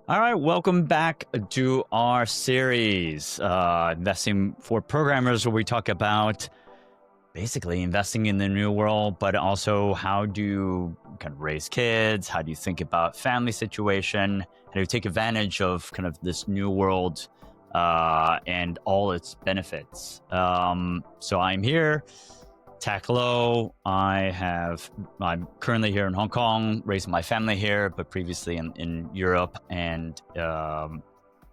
All right, welcome back to our series, Investing for Programmers, where we talk about basically investing in the new world, but also how do you kind of raise kids? How do you think about family situation? How do you take advantage of kind of this new world and all its benefits? So I'm here. Tak Lo. I'm currently here in Hong Kong, raising my family here, but previously in Europe and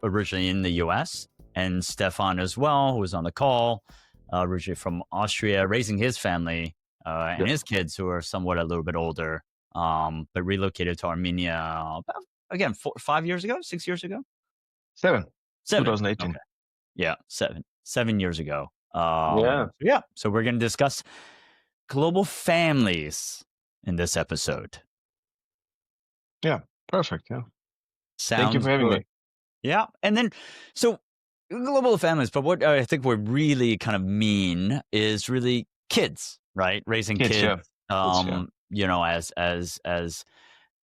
originally in the US. And Stefan as well, who was on the call, originally from Austria, raising his family and his kids who are somewhat a little bit older, but relocated to Armenia about, again, 5 years ago, 6 years ago? 7. 2018. Okay. Yeah, 7 years ago. So we're going to discuss global families in this episode. Yeah, perfect. Yeah. Sounds Thank you for having me. Yeah. And then, so global families, but what I think we really kind of mean is really kids, right? Raising kids, you know, as kind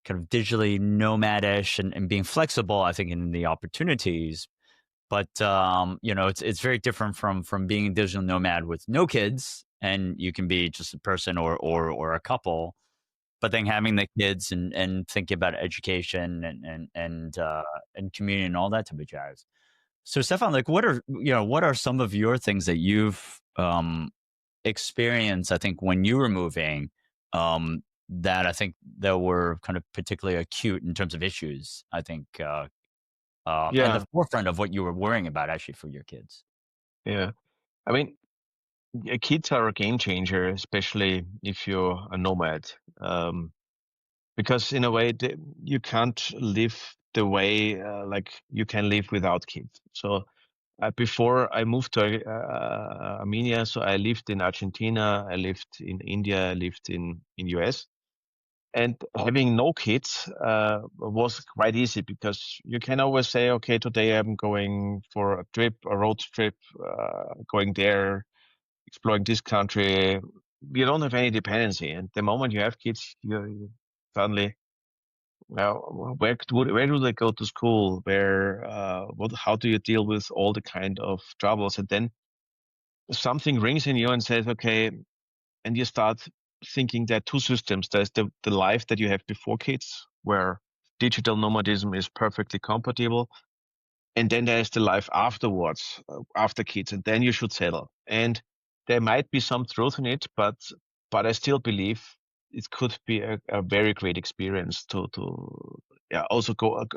of digitally nomadish and being flexible, I think, in the opportunities. But you know, it's very different from being a digital nomad with no kids, and you can be just a person or a couple. But then having the kids and thinking about education and community and all that type of jazz. So Stefan, like, what are some of your things that you've experienced? I think when you were moving, that I think that were kind of particularly acute in terms of issues. I think. At the forefront of what you were worrying about actually for your kids. Yeah. I mean, kids are a game changer, especially if you're a nomad. Because in a way, you can't live the way like you can live without kids. So before I moved to Armenia, so I lived in Argentina, I lived in India, I lived in US. And having no kids was quite easy because you can always say, okay, today I'm going for a road trip, going there, exploring this country. You don't have any dependency. And the moment you have kids, you suddenly, well, where do they go to school? How do you deal with all the kind of troubles? And then something rings in you and says, okay, and you start thinking there are two systems. There's the life that you have before kids, where digital nomadism is perfectly compatible. And then there's the life afterwards, after kids, and then you should settle. And there might be some truth in it, but I still believe it could be a very great experience to also go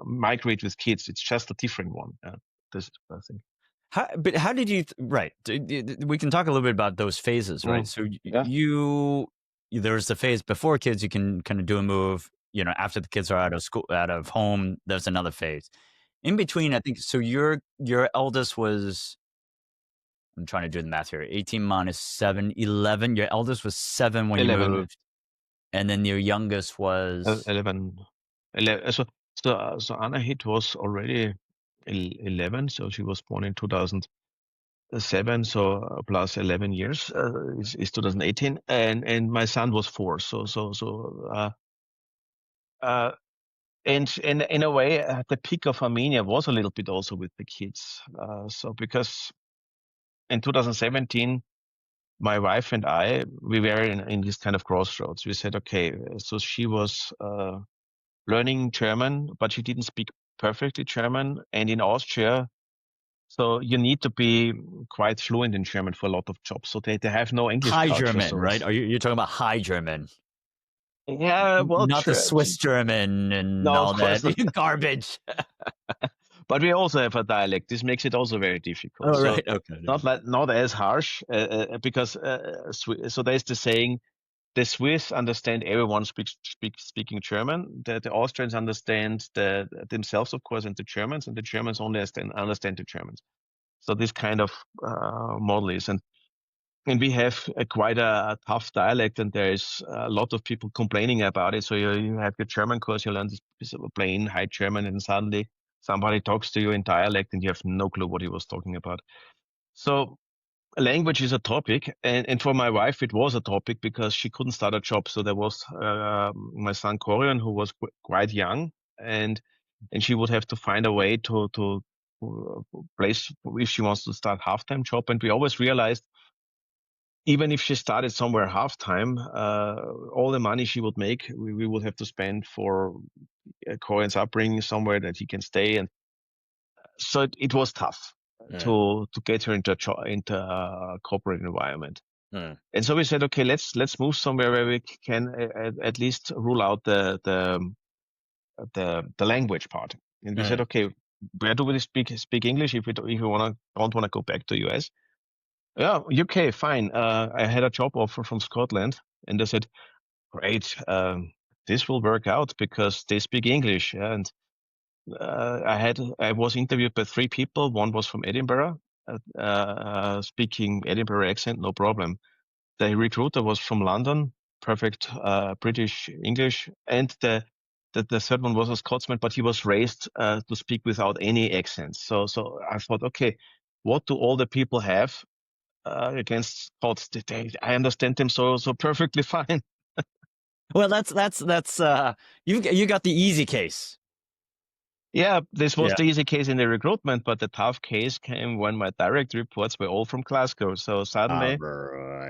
migrate with kids. It's just a different one. This, I think. But how did you? Right, we can talk a little bit about those phases, right? So there's the phase before kids. You can kind of do a move. You know, after the kids are out of school, out of home, there's another phase. In between, I think. So your eldest was. I'm trying to do the math here. 18 minus 7, 11. Your eldest was 7 when 11. you moved, and then your youngest was 11. So Anahit was already 11, so she was born in 2007, so plus 11 years is 2018, and my son was 4. And in a way, the peak of Armenia was a little bit also with the kids. So because in 2017, my wife and we were in this kind of crossroads. We said, okay, so she was learning German, but she didn't speak perfectly German. And in Austria, so you need to be quite fluent in German for a lot of jobs. So they have no English high culture, German, right? Are you're talking about high German? Yeah, well, not the Swiss German and all that garbage. But we also have a dialect. This makes it also very difficult. Oh, right. Okay. Not as harsh because so there's the saying, the Swiss understand everyone speaking German. The Austrians understand themselves, of course, and the Germans only understand the Germans. So this kind of model is, and we have quite a tough dialect, and there is a lot of people complaining about it. So you have your German course, you learn this plain high German, and suddenly somebody talks to you in dialect, and you have no clue what he was talking about. So language is a topic, and for my wife it was a topic because she couldn't start a job. So there was my son Corian, who was quite young, and and she would have to find a way to place if she wants to start half-time job. And we always realized, even if she started somewhere half-time, all the money she would make, we would have to spend for Cohen's upbringing somewhere that he can stay. And so it was tough to get her into a corporate environment. And so we said, okay, let's move somewhere where we can at least rule out the language part. And we said, okay, where do we speak English if we don't want to go back to US? Yeah, UK, fine. I had a job offer from Scotland, and they said, great, this will work out because they speak English. And I was interviewed by 3 people. One was from Edinburgh, speaking Edinburgh accent, no problem. The recruiter was from London, perfect British English, and the third one was a Scotsman, but he was raised to speak without any accent. So I thought, okay, what do all the people have against Scots? I understand them so perfectly fine. Well, that's you got the easy case. Yeah, this was the easy case in the recruitment, but the tough case came when my direct reports were all from Glasgow. So suddenly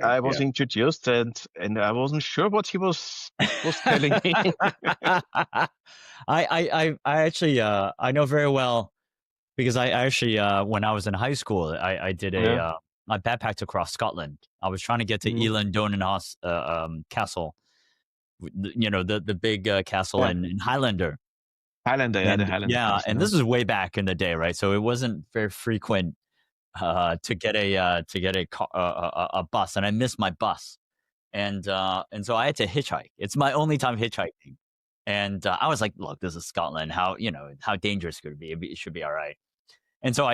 I was introduced, and I wasn't sure what he was telling me. I actually I know very well, because I actually when I was in high school, I did I backpacked across Scotland. I was trying to get to Elan Donan Castle, the big castle in Highlander. Highlander, And, the Highlander. yeah, and this is way back in the day, right? So it wasn't very frequent to get a bus, and I missed my bus, and so I had to hitchhike. It's my only time hitchhiking, and I was like, "Look, this is Scotland. How dangerous could it be? It should be all right." And so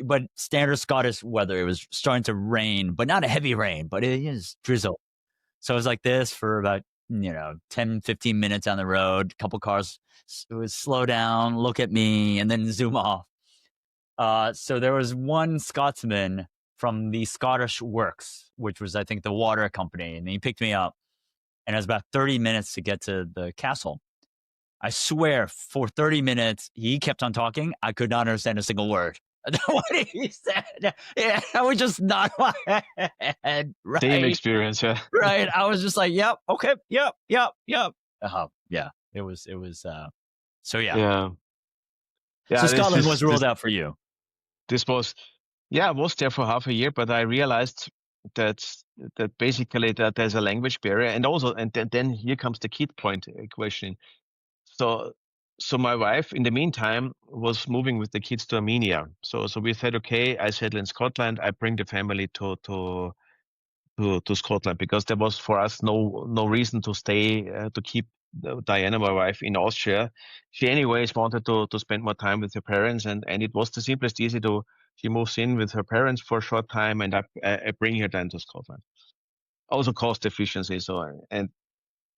but standard Scottish weather. It was starting to rain, but not a heavy rain, but it is drizzle. So it was like this for about 10, 15 minutes on the road. A couple cars would slow down, look at me, and then zoom off. So there was one Scotsman from the Scottish Works, which was, I think, the water company, and he picked me up. And it was about 30 minutes to get to the castle. I swear, for 30 minutes, he kept on talking. I could not understand a single word. What he said, yeah, I was just nod my head. Right? Same experience, yeah. Right. I was just like, yep, okay, yep. Yeah. It was. So yeah. So Scotland was ruled out for you. This was, I was there for half a year, but I realized that basically that there's a language barrier, and also, and then here comes the kid point question. So my wife, in the meantime, was moving with the kids to Armenia. So we said, okay, I settle in Scotland. I bring the family to Scotland, because there was for us no reason to stay to keep Diana, my wife, in Austria. She anyways wanted to spend more time with her parents, and it was the simplest easy to. She moves in with her parents for a short time, and I bring her then to Scotland. Also cost efficiency. So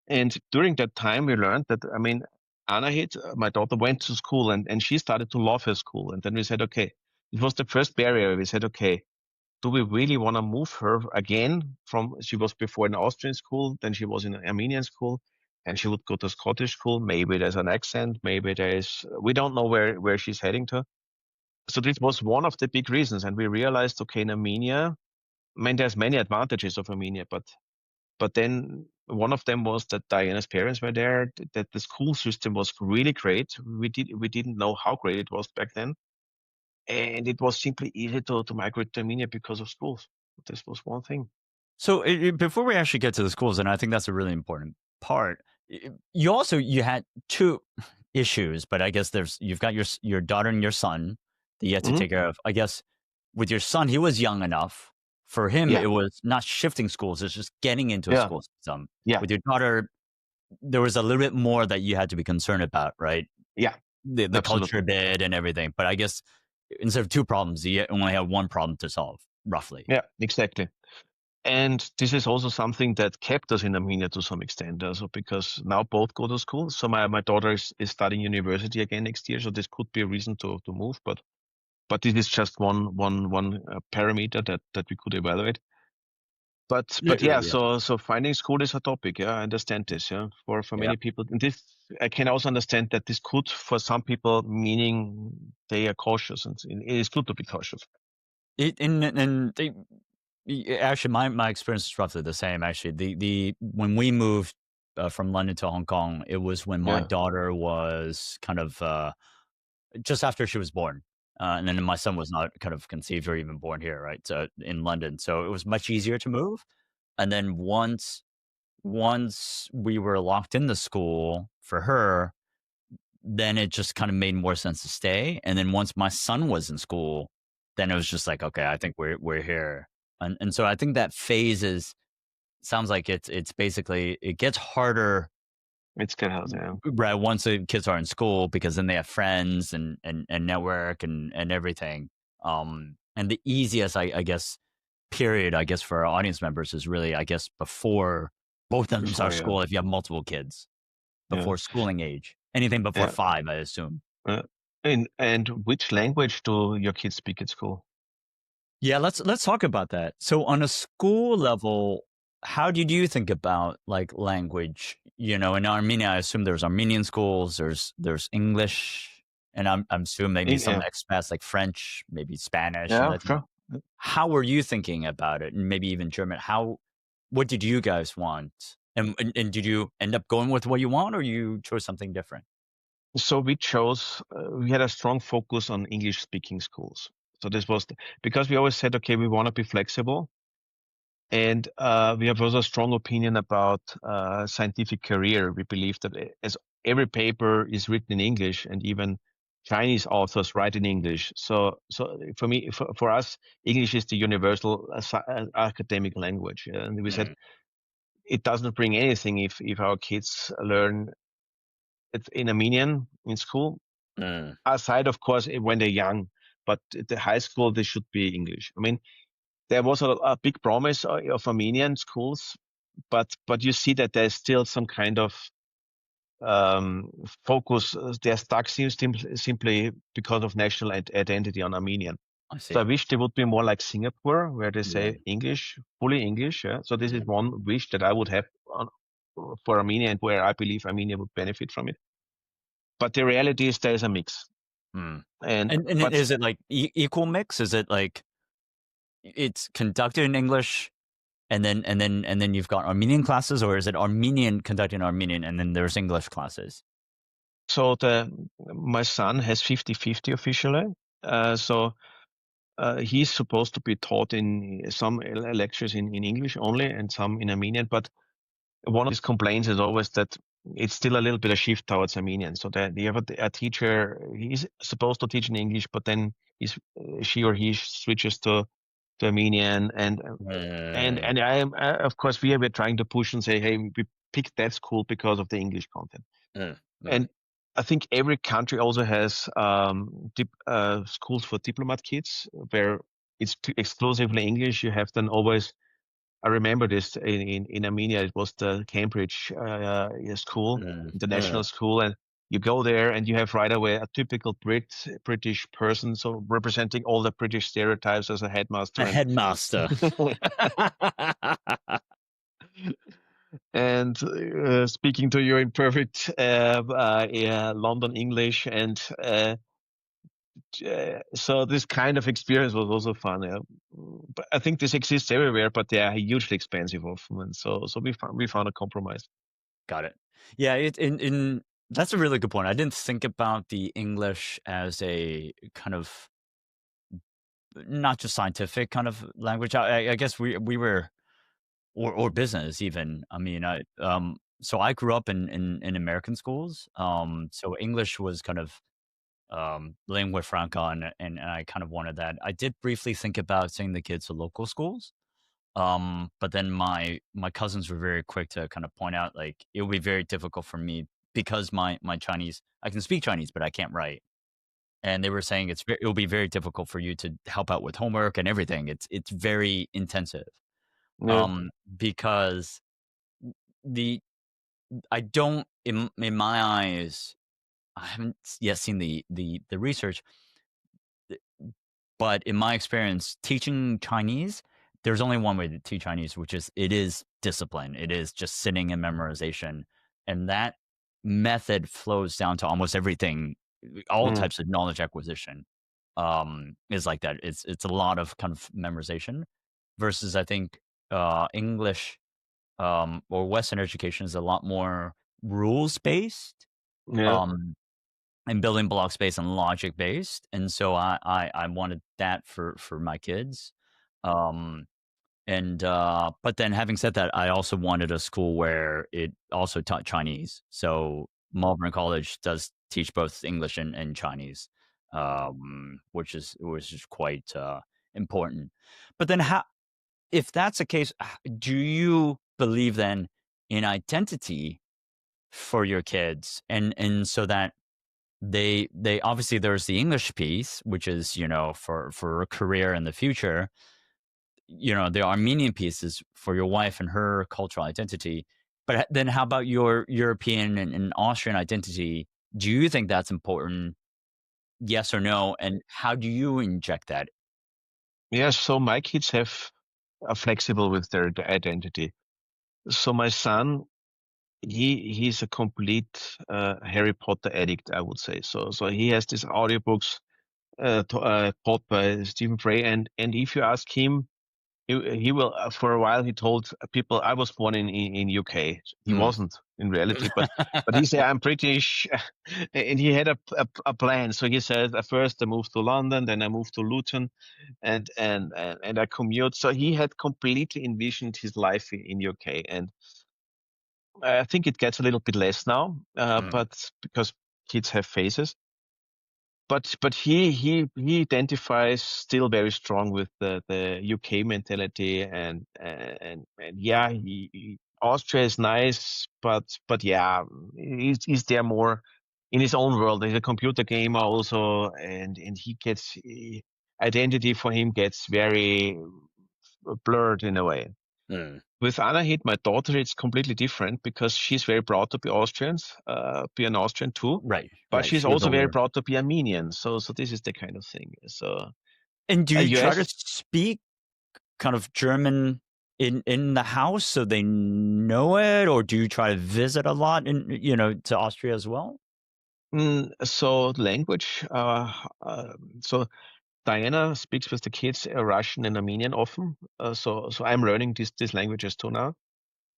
and during that time, we learned that, Anahit, my daughter, went to school, and she started to love her school. And then we said, okay, it was the first barrier. We said, okay, do we really want to move her again she was before in Austrian school, then she was in an Armenian school, and she would go to Scottish school. Maybe there's an accent, maybe we don't know where she's heading to. So this was one of the big reasons. And we realized, okay, in Armenia, there's many advantages of Armenia, but then one of them was that Diana's parents were there, that the school system was really great. We didn't know how great it was back then. And it was simply easy to migrate to Armenia because of schools. This was one thing. So before we actually get to the schools, and I think that's a really important part, you had 2 issues, but I guess you've got your daughter and your son that you had to take care of. I guess with your son, he was young enough. For him, it was not shifting schools; it's just getting into a school system. Yeah. With your daughter, there was a little bit more that you had to be concerned about, right? Yeah. The culture bit and everything. But I guess instead of 2 problems, you only have 1 problem to solve, roughly. Yeah, exactly. And this is also something that kept us in Armenia to some extent, also because now both go to school. So my daughter is studying university again next year, so this could be a reason to move. But this is just one parameter that we could evaluate. but yeah, so finding school is a topic. Yeah, I understand this. Yeah, for Yeah. many people, and this I can also understand that this could for some people meaning they are cautious, and it is good to be cautious. It and they actually my experience is roughly the same. Actually, the when we moved from London to Hong Kong, it was when my Yeah, daughter was kind of just after she was born, and then my son was not kind of conceived or even born here, right? So in London, so it was much easier to move. And then once we were locked in the school for her, then it just kind of made more sense to stay. And then once my son was in school, then it was just like, okay, I think we're here. And so I think that phase is sounds like it's basically it gets harder it's good house. Yeah, right once the kids are in school because then they have friends and network and everything. And the easiest I guess period I guess for our audience members is really I guess before both of them before start yeah, school if you have multiple kids yeah, before schooling age. Anything before yeah. 5, I assume. And which language do your kids speak at school? Yeah, let's talk about that. So on a school level, how did you think about like language? You know, in Armenia, I assume there's Armenian schools, there's English, and I'm assuming maybe some Yeah, expats like French, maybe Spanish and yeah, Latin. sure. How were you thinking about it? And maybe even German. What did you guys want? And did you end up going with what you want or you chose something different? So we had a strong focus on English speaking schools. So this was because we always said, okay, we want to be flexible. And we have also a strong opinion about scientific career. We believe that as every paper is written in English and even Chinese authors write in English. So for me, for us, English is the universal academic language. And we said Mm, it doesn't bring anything if our kids learn it in Armenian in school, mm, aside, of course, when they're young. But at the high school, they should be English. I mean, there was a big promise of Armenian schools, but you see that there's still some kind of um, focus. They're stuck simply because of national identity on Armenian. I So I see. wish they would be more like Singapore, where they Yeah. say English, fully English. Yeah? So this is Mm, one wish that I would have for Armenia, and where I believe Armenia would benefit from it. But the reality is there is a mix, mm. and And but is it like equal mix? Is it like it's conducted in English and then you've got Armenian classes, or is it Armenian conducted in Armenian and then there's English classes? so the my son has 50-50 officially. So he's supposed to be taught in some lectures in English only and some in Armenian. But one of his complaints is always that it's still a little bit of shift towards Armenian. So that you have a teacher, he's supposed to teach in English, but then she or he switches to Armenian, Mm, and I am of course we're trying to push and say, hey, we picked that school because of the English content. mm, mm. And I think every country also has schools for diplomat kids where it's exclusively English. You have then always, I remember this in Armenia, it was the Cambridge school, Mm, international mm. school. And you go there and you have right away a typical British person. So representing all the British stereotypes as a A headmaster headmaster. and speaking to you in perfect London English. And so this kind of experience was also fun. Yeah. But I think this exists everywhere, but they are hugely expensive often. And so we found a compromise. Got it. Yeah, it in that's a really good point. I didn't think about the English as a kind of not just scientific kind of language. I guess we were or business even. I mean, so I grew up in American schools. So English was kind of lingua franca, and I kind of wanted that. I did briefly think about sending the kids to local schools. But then my cousins were very quick to kind of point out like it would be very difficult for me because my Chinese I can speak Chinese but I can't write. And they were saying it will be very difficult for you to help out with homework and everything. It's very intensive. Yeah. Because the I don't in my eyes I haven't yet seen the research, but in my experience teaching Chinese there's only one way to teach Chinese, which is it is discipline. It is just sitting and memorization. And that method flows down to almost everything, all Mm, types of knowledge acquisition is like that. It's a lot of kind of memorization versus I think English or Western education is a lot more rules based. yeah. Um, and building blocks based and logic based. And so I wanted that for my kids. Um, and but then having said that, I also wanted a school where it also taught Chinese. So Malvern College does teach both English and Chinese, which is quite important. But then, how if that's the case, do you believe then in identity for your kids, and so that they obviously there's the English piece, which is for a career in the future. The Armenian piece is for your wife and her cultural identity. But then how about your European and Austrian identity? Do you think that's important? Yes or no? And how do you inject that? Yeah, so my kids are flexible with their identity. So my son, he's a complete Harry Potter addict, I would say. So he has these audiobooks taught by Stephen Frey, and if you ask him, he will for a while he told people I was born in UK. He Mm. wasn't in reality, but he said I'm British, and he had a plan. So he said at first I moved to London, then I moved to Luton, and I commute. So he had completely envisioned his life in UK, and I think it gets a little bit less now, Mm. but because kids have phases. But he identifies still very strong with the UK mentality, and yeah, Austria is nice, but yeah, he's there more in his own world. He's a computer gamer also, and he gets identity for him gets very blurred in a way. Mm. With Anahit, my daughter, it's completely different because she's very proud to be an Austrian too, Right, but right. she's She was also very older. proud to be Armenian. So this is the kind of thing. So And do you try to US, speak kind of German in the house so they know it, or do you try to visit a lot to Austria as well? so language. So Diana speaks with the kids Russian and Armenian often. So I'm learning these languages too now.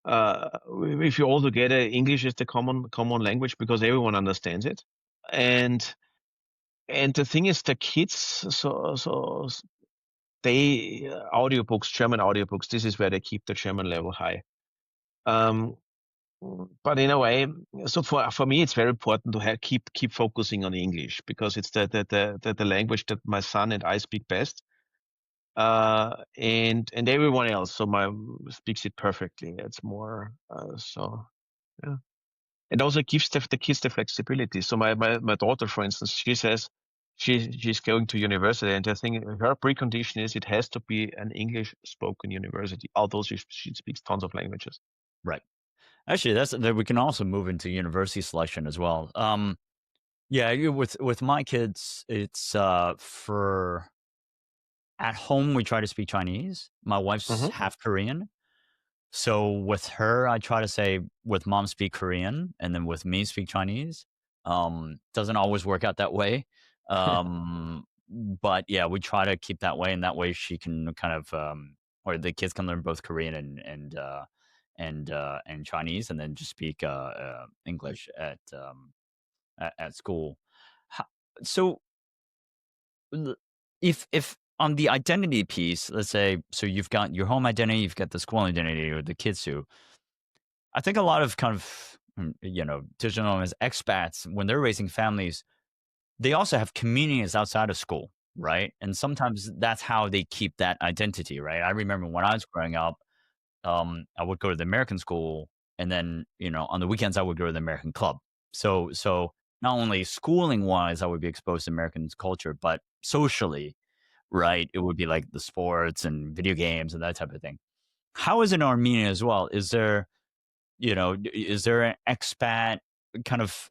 If you all together, English is the common language because everyone understands it. And the thing is, the kids, they audiobooks, German audiobooks. This is where they keep the German level high. Um, but in a way, so for me, it's very important to keep focusing on English because it's the language that my son and I speak best. And everyone else, so my speaks it perfectly. It's more so. Yeah. It also gives the kids the flexibility. So my daughter, for instance, she says she's going to university, and I think her precondition is it has to be an English spoken university, although she speaks tons of languages. Right. Actually, that's that we can also move into university selection as well. Yeah, with my kids, it's for at home we try to speak Chinese. My wife's Hmm. half Korean. So with her, I try to say with mom speak Korean and then with me speak Chinese. Doesn't always work out that way. But yeah, we try to keep that way, and that way she can kind of or the kids can learn both Korean and Chinese, and then just speak English at school. Ho- So l- if on the identity piece, let's say, so you've got your home identity, you've got the school identity, or the kids who I think a lot of kind of digital nomads, expats, when they're raising families, they also have communities outside of school, right? And sometimes that's how they keep that identity, right? I remember when I was growing up, I would go to the American school, and then on the weekends I would go to the American club. So not only schooling wise, I would be exposed to American culture, but socially, right? It would be like the sports and video games and that type of thing. How is it in Armenia as well? Is there an expat kind of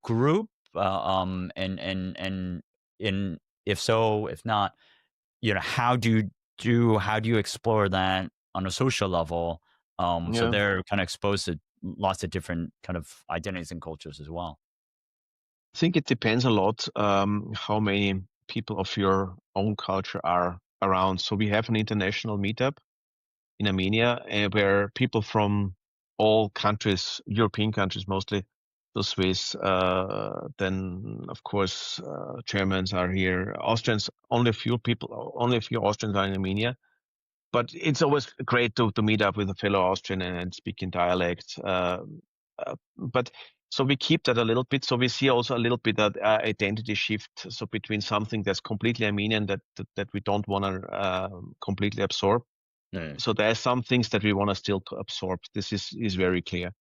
group? And in if so, if not, how do you how do you explore that on a social level? So Yeah. they're kind of exposed to lots of different kind of identities and cultures as well. I think it depends a lot how many people of your own culture are around. So we have an international meetup in Armenia where people from all countries, European countries mostly, the Swiss, then of course Germans are here, Austrians. Only a few Austrians are in Armenia. But it's always great to meet up with a fellow Austrian and speak in dialect. But so we keep that a little bit. So we see also a little bit that identity shift. So between something that's completely Armenian that we don't want to completely absorb. Mm, So there are some things that we want to still absorb. This is very clear.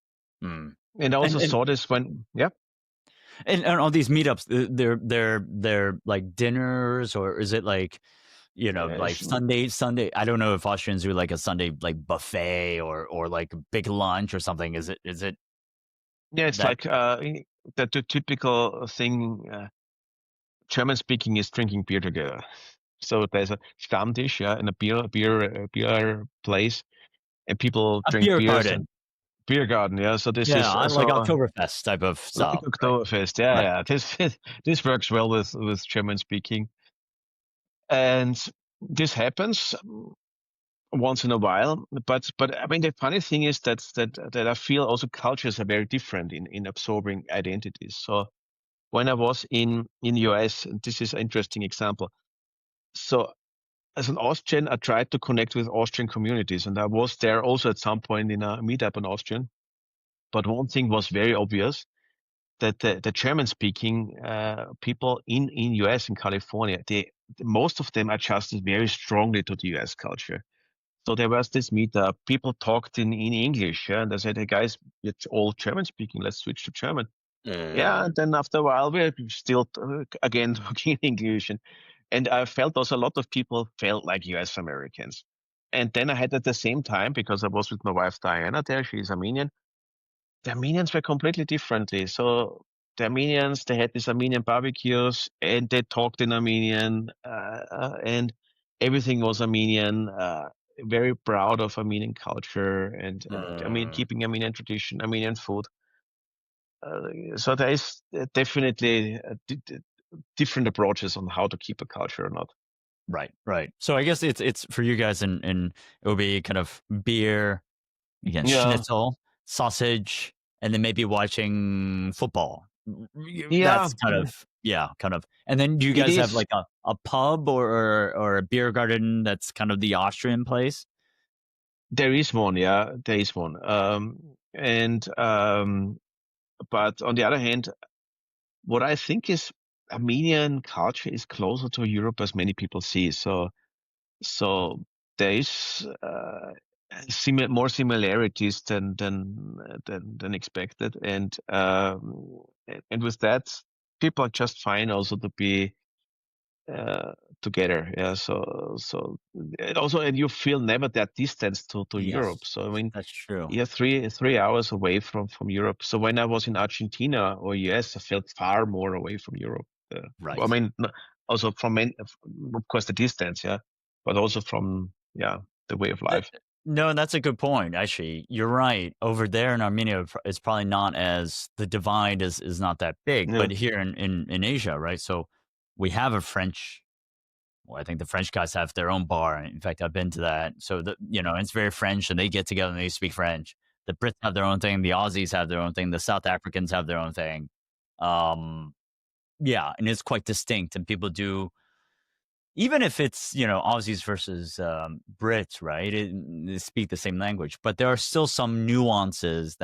mm. And I And also and saw this when, yeah, and all these meetups, they're like dinners, or is it like, like yes, Sunday? I don't know if Austrians do like a Sunday like buffet or like a big lunch or something. Is it yeah, it's that? like the typical thing. German speaking is drinking beer together. So there's a Stammtisch, yeah, in a beer place, and people A drink beer beers and garden. beer garden. Yeah, so this Yeah, is I like so Oktoberfest type of like style, right? Oktoberfest. Yeah, Right. yeah. This works well with German speaking, and this happens once in a while. But I mean, the funny thing is that I feel also cultures are very different in absorbing identities. So when I was in US, and this is an interesting example. So as an Austrian, I tried to connect with Austrian communities, and I was there also at some point in a meetup in Austrian. But one thing was very obvious that the German-speaking people in US and California, most of them adjusted very strongly to the US culture. So there was this meetup. People talked in English, yeah, and I said, "Hey guys, it's all German-speaking. Let's switch to German." Yeah, Mm, and then after a while, we're still again talking English, and I felt also a lot of people felt like US Americans. And then I had at the same time, because I was with my wife Diana there, she's Armenian, the Armenians were completely differently. So the Armenians, they had these Armenian barbecues and they talked in Armenian, and everything was Armenian, very proud of Armenian culture and I mean, mm. keeping Armenian tradition, Armenian food. So there is definitely different approaches on how to keep a culture or not. Right, right. So I guess it's for you guys, and it will be kind of beer, again, Yeah. schnitzel, sausage, and then maybe watching football. Yeah, That's kind of, yeah, kind of. And then do you it guys have is. like a pub or a beer garden that's kind of the Austrian place? There is one, yeah, there is one. And but on the other hand, what I think is Armenian culture is closer to Europe as many people see. So there is more similarities than expected, and with that, people are just fine also to be uh, together. Yeah. So and also, and you feel never that distance to Europe. Yes, So I mean, that's true. you're 3 hours away from Europe. So when I was in Argentina or US, I felt far more away from Europe. I Right. mean, also of course, the distance, yeah, but also from yeah the way of Th- life. No, that's a good point. Actually, you're right. Over there in Armenia, it's probably not as the divide is not that big. Yeah. But here in Asia, right? So we have a French. Well, I think the French guys have their own bar. In fact, I've been to that. So it's very French, and they get together and they speak French. The Brits have their own thing. The Aussies have their own thing. The South Africans have their own thing. Um, yeah, and it's quite distinct. And people do, even if it's Aussies versus Brits, right? They speak the same language, but there are still some nuances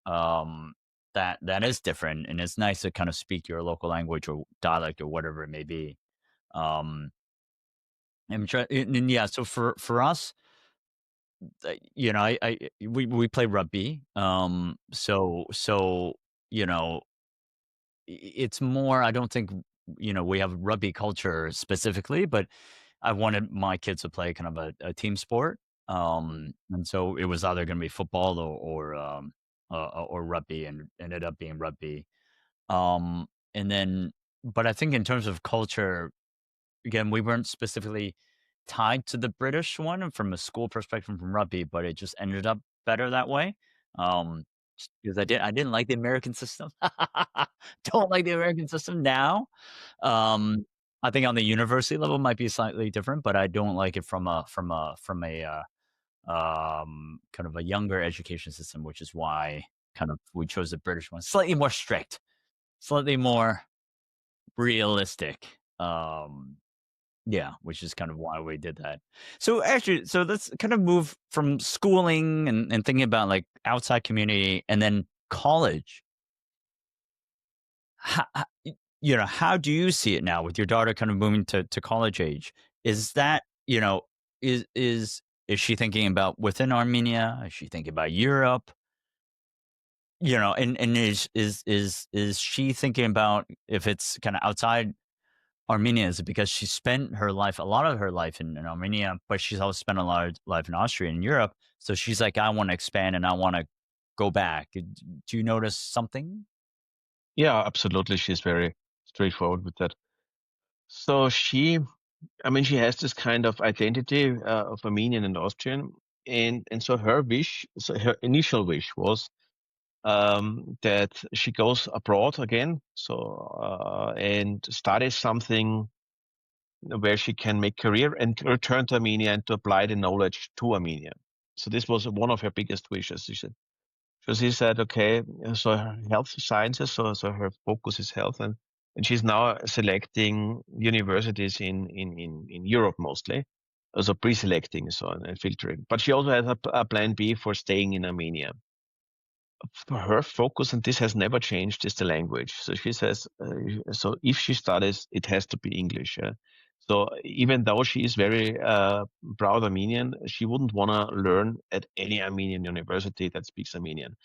um, that is different, and it's nice to kind of speak your local language or dialect or whatever it may be. Um, and yeah, so for us, we play rugby. So you know, it's more. I don't think we have rugby culture specifically, but I wanted my kids to play kind of a team sport. And so it was either going to be football or rugby, and ended up being rugby. And then, but I think in terms of culture, again, we weren't specifically. tied to the British one from a school perspective from rugby, but it just ended up better that way. Um, just because I didn't like the American system. Don't like the American system now. Um, I think on the university level might be slightly different, but I don't like it from a kind of a younger education system, which is why kind of we chose the British one. Slightly more strict, slightly more realistic. Yeah, which is kind of why we did that. So actually, so let's kind of move from schooling and thinking about like outside community and then college. How do you see it now with your daughter kind of moving to college age? Is that, is she thinking about within Armenia? Is she thinking about Europe? And is she thinking about if it's kind of outside Armenia? Is it because she spent a lot of her life in Armenia, but she's also spent a lot of life in Austria and Europe. So she's like, I want to expand and I want to go back. Do you notice something? Yeah, absolutely. She's very straightforward with that. So I mean, she has this kind of identity of Armenian and Austrian, and so her initial wish was that she goes abroad again, and studies something where she can make career and return to Armenia and to apply the knowledge to Armenia. So this was one of her biggest wishes. She said, okay, so her health sciences, so her focus is health, and she's now selecting universities in Europe mostly, also pre-selecting so and filtering. But she also has a plan B for staying in Armenia. For her focus, and this has never changed, is the language. So she says, so if she studies, it has to be English. So even though she is very proud Armenian, she wouldn't want to learn at any Armenian university that speaks Armenian.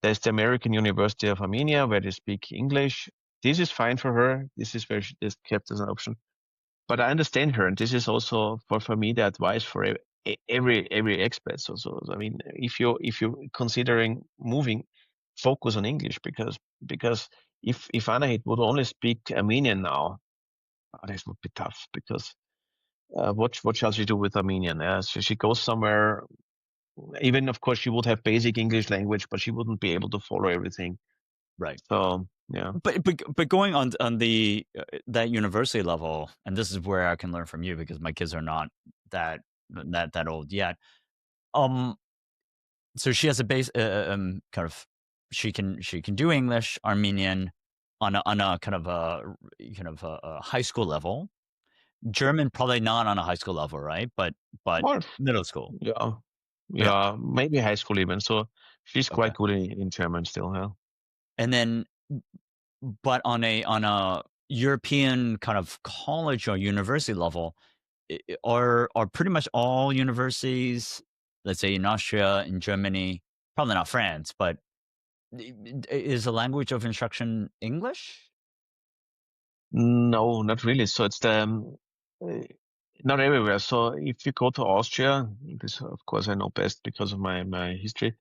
There's the American University of Armenia where they speak English. This is fine for her. This is where she is kept as an option. But I understand her, and this is also for me the advice for every expat. So I mean, if you're considering moving, focus on English because if Anahit would only speak Armenian now, this would be tough because what shall she do with Armenian? So she goes somewhere. Even of course she would have basic English language, but she wouldn't be able to follow everything. Right. So yeah. But going on the that university level, and this is where I can learn from you because my kids are not that old yet. Um, so she has a base, kind of, she can do English, Armenian, on a kind of a high school level. German probably not on a high school level, right? But Or middle school, yeah, yeah. yeah, maybe high school even. So she's Okay, quite good in German still. Yeah. and then but on a European kind of college or university level, are pretty much all universities, let's say in Austria, in Germany, probably not France, but is the language of instruction English? No, not really. So it's uh, not everywhere. So if you go to Austria, this of course I know best because of my history.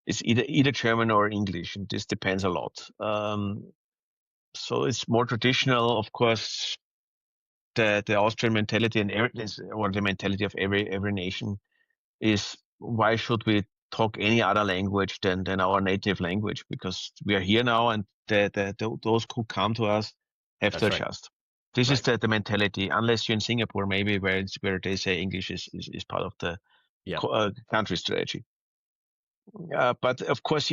It's either German or English, and this depends a lot. So it's more traditional, of course. The Austrian mentality or the mentality of every nation is why should we talk any other language than our native language? Because we are here now, and those who come to us have to That's right. adjust. This is Right. the mentality. Unless you're in Singapore, maybe where they say English is part of the Yeah. country strategy. But of course,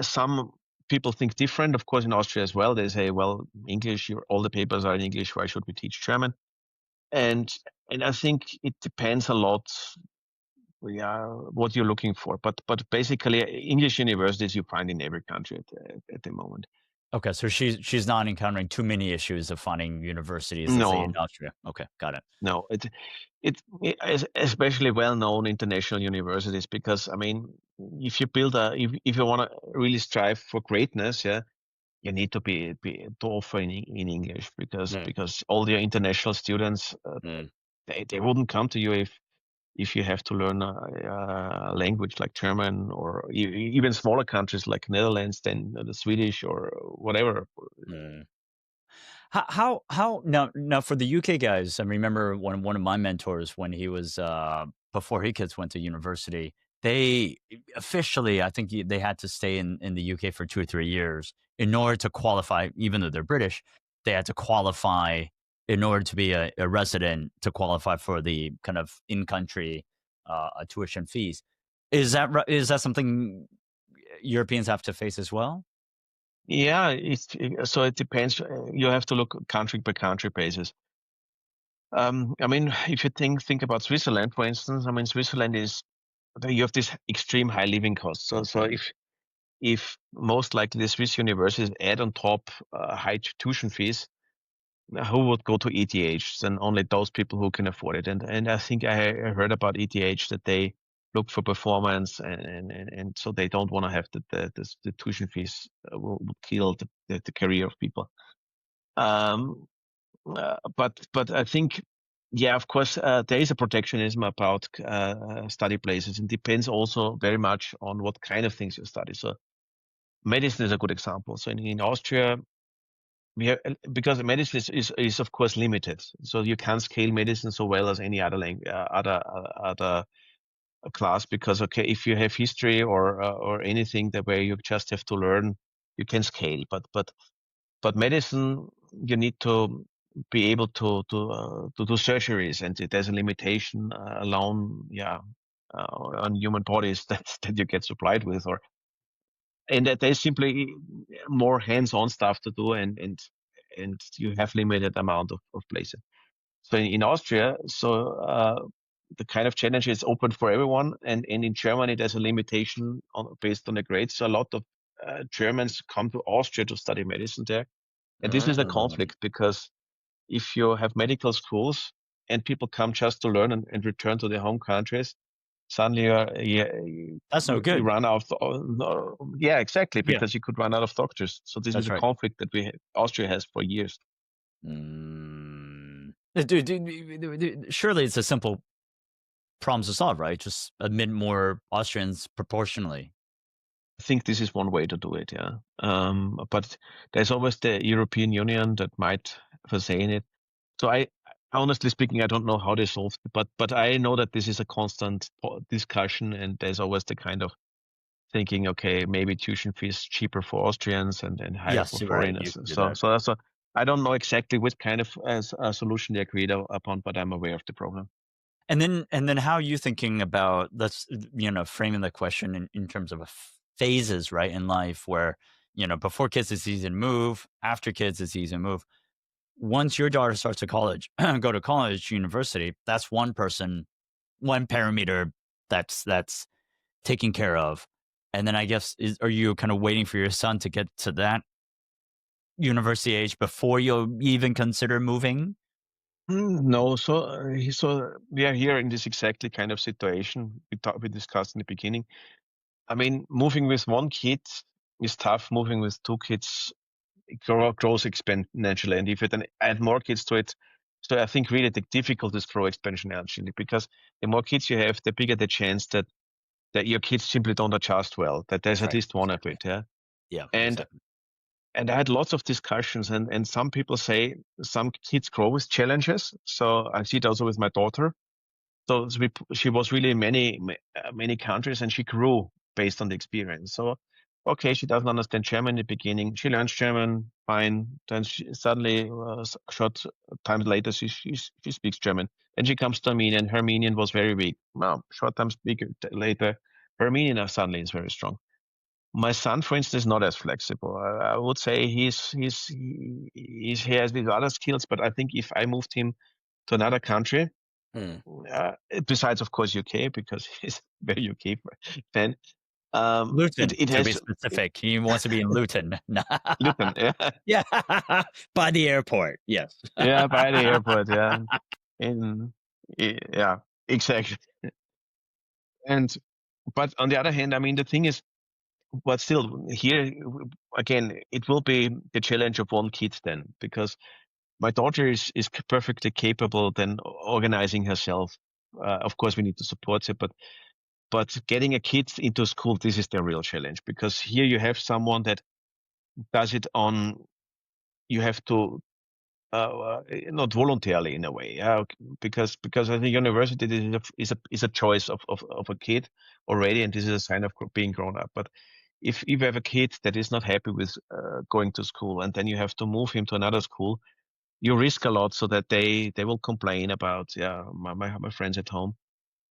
some people think different. Of course, in Austria as well, they say, well, English, all the papers are in English. Why should we teach German? And and I think it depends a lot, yeah, what you're looking for. But basically, English universities you find in every country at the moment. Okay, so she's not encountering too many issues of finding universities, let's say in No, Austria. Okay, got it. no, it is especially well known international universities because I mean, if you build if you want to really strive for greatness, yeah, you need to offer in English Mm, because all your international students mm, they wouldn't come to you if you have to learn a language like German or even smaller countries like Netherlands than the Swedish or whatever. mm. How now for the UK guys, I remember one of my mentors when he was, before he kids went to university, they officially, I think they had to stay in the UK for 2 or 3 years in order to qualify, even though they're British, they had to qualify in order to be a resident to qualify for the kind of in-country, tuition fees. Is that something Europeans have to face as well? Yeah, so it depends. You have to look country by country basis. I mean, if you think about Switzerland, for instance, I mean, Switzerland is you have this extreme high living costs. So if most likely the Swiss universities add on top high tuition fees, who would go to ETH? Then only those people who can afford it. And I think I heard about ETH that they look for performance, and so they don't want to have the tuition fees will kill the career of people. Um, but I think, yeah, of course, there is a protectionism about study places. It depends also very much on what kind of things you study. So medicine is a good example. So in Austria, we have, because medicine is of course limited. So you can't scale medicine so well as any other other class, because okay, if you have history or anything that where you just have to learn, you can scale. But medicine, you need to be able to do surgeries, and there's a limitation alone, yeah, on human bodies that you get supplied with, or and that there's simply more hands-on stuff to do, and you have limited amount of places. So in Austria, the kind of challenge is open for everyone, and in Germany there's a limitation based on the grades. So a lot of Germans come to Austria to study medicine there, and this is a Mm, conflict because if you have medical schools and people come just to learn and return to their home countries, suddenly that's no you good. run out of, no, yeah, exactly, Yeah, because you could run out of doctors. So this is that's a right. conflict that Austria has for years. Surely it's a simple problem to solve, right? Just admit more Austrians proportionally. I think this is one way to do it, yeah. But there's always the European Union that might have a say in it. So honestly speaking, I don't know how they solved it, but I know that this is a constant discussion, and there's always the kind of thinking, okay, maybe tuition fees cheaper for Austrians and higher for Yes, you're right. You foreigners. can do So that. so that's a, I don't know exactly which kind of solution they agreed upon, but I'm aware of the problem. And then how are you thinking about let's framing the question in terms of phases, right, in life where, before kids it's easy to move, after kids it's easy to move. Once your daughter starts to college, go to college, university, that's one person, one parameter that's taken care of. And then I guess are you kind of waiting for your son to get to that university age before you'll even consider moving? No, so we are here in this exactly kind of situation we discussed in the beginning. I mean, moving with one kid is tough. Moving with two kids, it grows exponentially, and if you then add more kids to it, so I think really the difficulties grow exponentially, because the more kids you have, the bigger the chance that your kids simply don't adjust well. That there's That's at right. least one of Exactly. it, yeah. Yeah, And exactly. and I had lots of discussions, and some people say some kids grow with challenges. So I see it also with my daughter. So she was really in many countries, and she grew based on the experience. So, okay, she doesn't understand German in the beginning. She learns German, fine. Then suddenly, short time later, she speaks German. Then she comes to Armenia, and her Armenian was very weak. Well, short time later, her Armenian suddenly is very strong. My son, for instance, is not as flexible. I would say he has these other skills, but I think if I moved him to another country, Hmm. besides of course UK, because he's very UK fan. Luton, It to be has specific. He wants to be in Luton. Luton, yeah, Yeah, by the airport. Yes. yeah, by the airport, yeah, in yeah, exactly. And but on the other hand, I mean, the thing is, but still here again, it will be the challenge of one kid then, because my daughter is perfectly capable then organizing herself. Of course, we need to support her, but getting a kid into school, this is the real challenge, because here you have someone that does it on, you have to not voluntarily in a way, yeah, because I think university is a choice of a kid already, and this is a sign of being grown up. But if you have a kid that is not happy with going to school, and then you have to move him to another school, you risk a lot, so that they will complain about, yeah, my friends at home.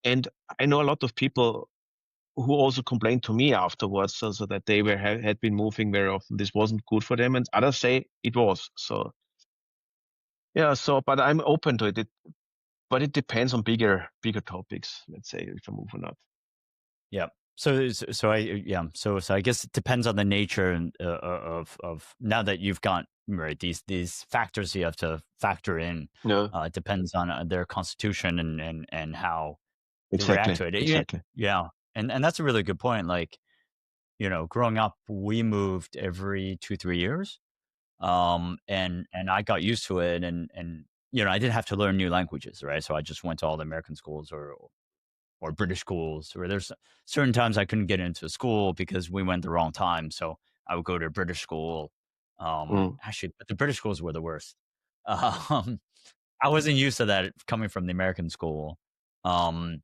And I know a lot of people who also complained to me afterwards, so that they had been moving very often. This wasn't good for them, and others say it was. So yeah, but I'm open to it. But it depends on bigger topics. Let's say if I move or not. Yeah. So I guess it depends on the nature of now that you've got right these factors you have to factor in. No, It depends on their constitution and how they react exactly, to it. exactly. Yeah, and that's a really good point. Like growing up, we moved every 2-3 years, and I got used to it, and I didn't have to learn new languages, right? So I just went to all the American schools or British schools, where there's certain times I couldn't get into school because we went the wrong time. So I would go to a British school. Mm. Actually, but the British schools were the worst. Um, I wasn't used to that coming from the American school. Um,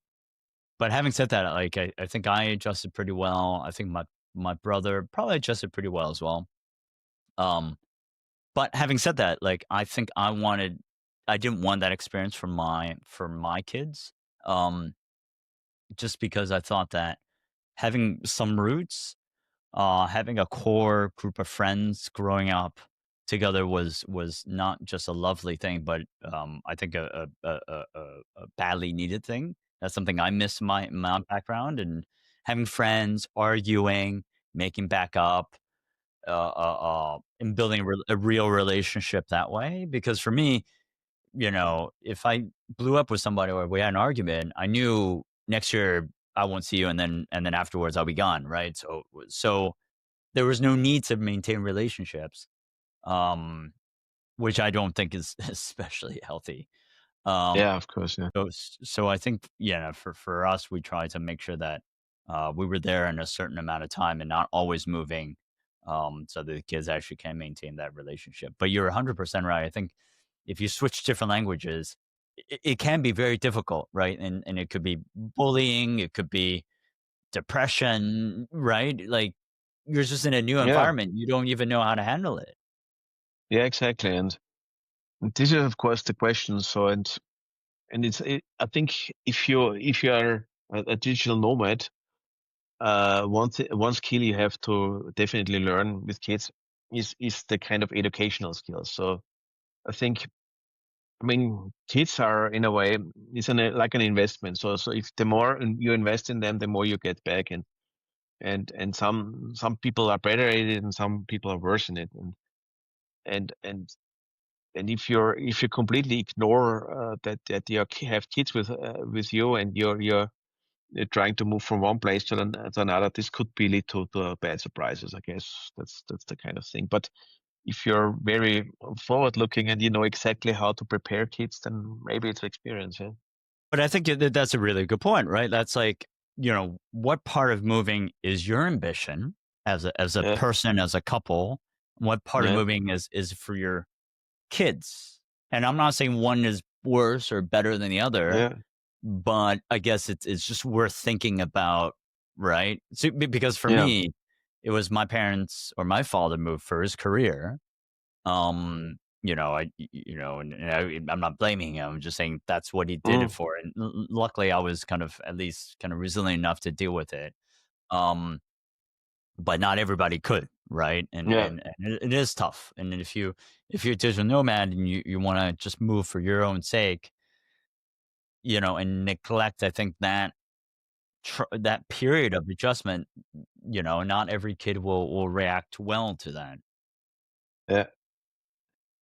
but having said that, like I think I adjusted pretty well. I think my brother probably adjusted pretty well as well. Um, but having said that, like I think I didn't want that experience for my kids. Um, just because I thought that having some roots, having a core group of friends growing up together was not just a lovely thing, but I think a badly needed thing. That's something I miss in my background, and having friends, arguing, making back up, and building a real relationship that way. Because for me, if I blew up with somebody or we had an argument, I knew next year I won't see you, and then afterwards I'll be gone, right? So there was no need to maintain relationships, um, which I don't think is especially healthy. Um, Yeah, of course. Yeah, so I think, for us, we try to make sure that we were there in a certain amount of time and not always moving, so the kids actually can maintain that relationship. But you're 100% right. I think if you switch different languages, it can be very difficult, right? And it could be bullying, it could be depression, right? Like you're just in a new yeah, environment, you don't even know how to handle it. yeah, exactly. And this is of course the question. So I think if you are a digital nomad, one skill you have to definitely learn with kids is the kind of educational skills. So I think, I mean, kids are in a way, like an investment. So if the more you invest in them, the more you get back. And some people are better at it, and some people are worse in it. And and and if you completely ignore that you have kids with you, and you're trying to move from one place to another, this could be lead to bad surprises. I guess that's the kind of thing. But if you're very forward looking and you know exactly how to prepare kids, then maybe it's experience. Yeah. But I think that's a really good point, right? That's like, what part of moving is your ambition as a Yeah. person, as a couple? What part of Yeah. moving is for your kids? And I'm not saying one is worse or better than the other, Yeah. but I guess it's just worth thinking about, right? So, because for Yeah. me, it was my parents or my father moved for his career. I'm not blaming him. I'm just saying that's what he did it Mm. for. And luckily, I was kind of at least kind of resilient enough to deal with it. Um, but not everybody could, right? And Yeah. and, and it is tough. And if you're a digital nomad and you want to just move for your own sake, and neglect, I think that period of adjustment, not every kid will react well to that. Yeah.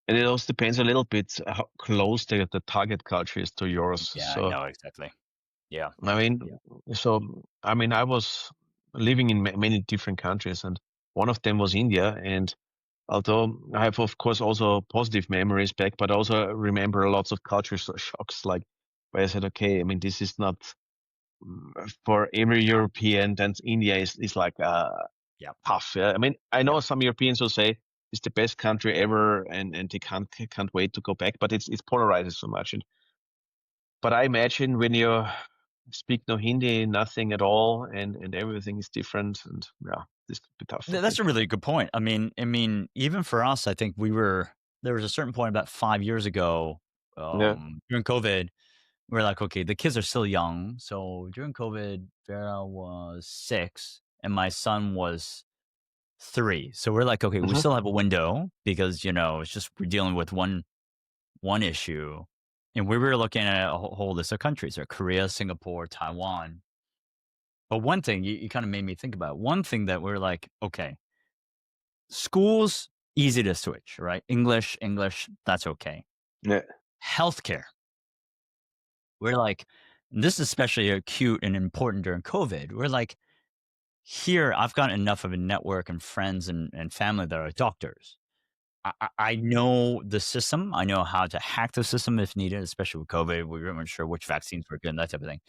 And it also depends a little bit how close the target culture is to yours. Yeah, I So know exactly. Yeah, I mean, yeah, I was living in many different countries, and one of them was India. And although I have, of course, also positive memories back, but also remember lots of culture shocks, like where I said, okay, I mean, this is not for every European. Then India is like yeah, tough. Yeah? I mean, I yeah. know some Europeans will say, is the best country ever, and they can't wait to go back. But it's polarizing so much. But I imagine when you speak no Hindi, nothing at all, and everything is different, and yeah, this could be tough, I That's a think. really good point. I mean, even for us, I think there was a certain point about 5 years ago, Yeah. during COVID, we're like, okay, the kids are still young. So during COVID, Vera was 6 and my son was 3. So we're like, okay, we Hmm. still have a window because, it's just we're dealing with one issue. And we were looking at a whole list of countries, like Korea, Singapore, Taiwan. But one thing you kind of made me think about, one thing that we're like, okay, schools, easy to switch, right? English, that's okay. Yeah. Healthcare, we're like, and this is especially acute and important during COVID. We're like, here, I've got enough of a network and friends and family that are doctors. I know the system. I know how to hack the system if needed, especially with COVID. We weren't sure which vaccines were good and that type of thing.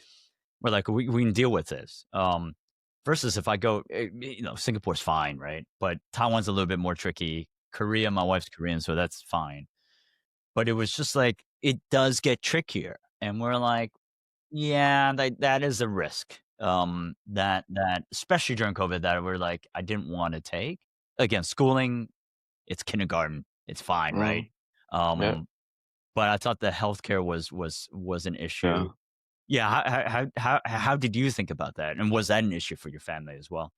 We're like, we can deal with this. Versus if I go, Singapore's fine, right? But Taiwan's a little bit more tricky. Korea, my wife's Korean, so that's fine. But it was just like, it does get trickier. And we're like, yeah, that is a risk. That especially during COVID, that we're like, I didn't want to take. Again, schooling, it's kindergarten, it's fine, right? Mm. Yeah. Um, but I thought the healthcare was an issue. Yeah. Yeah, how did you think about that? And was that an issue for your family as well?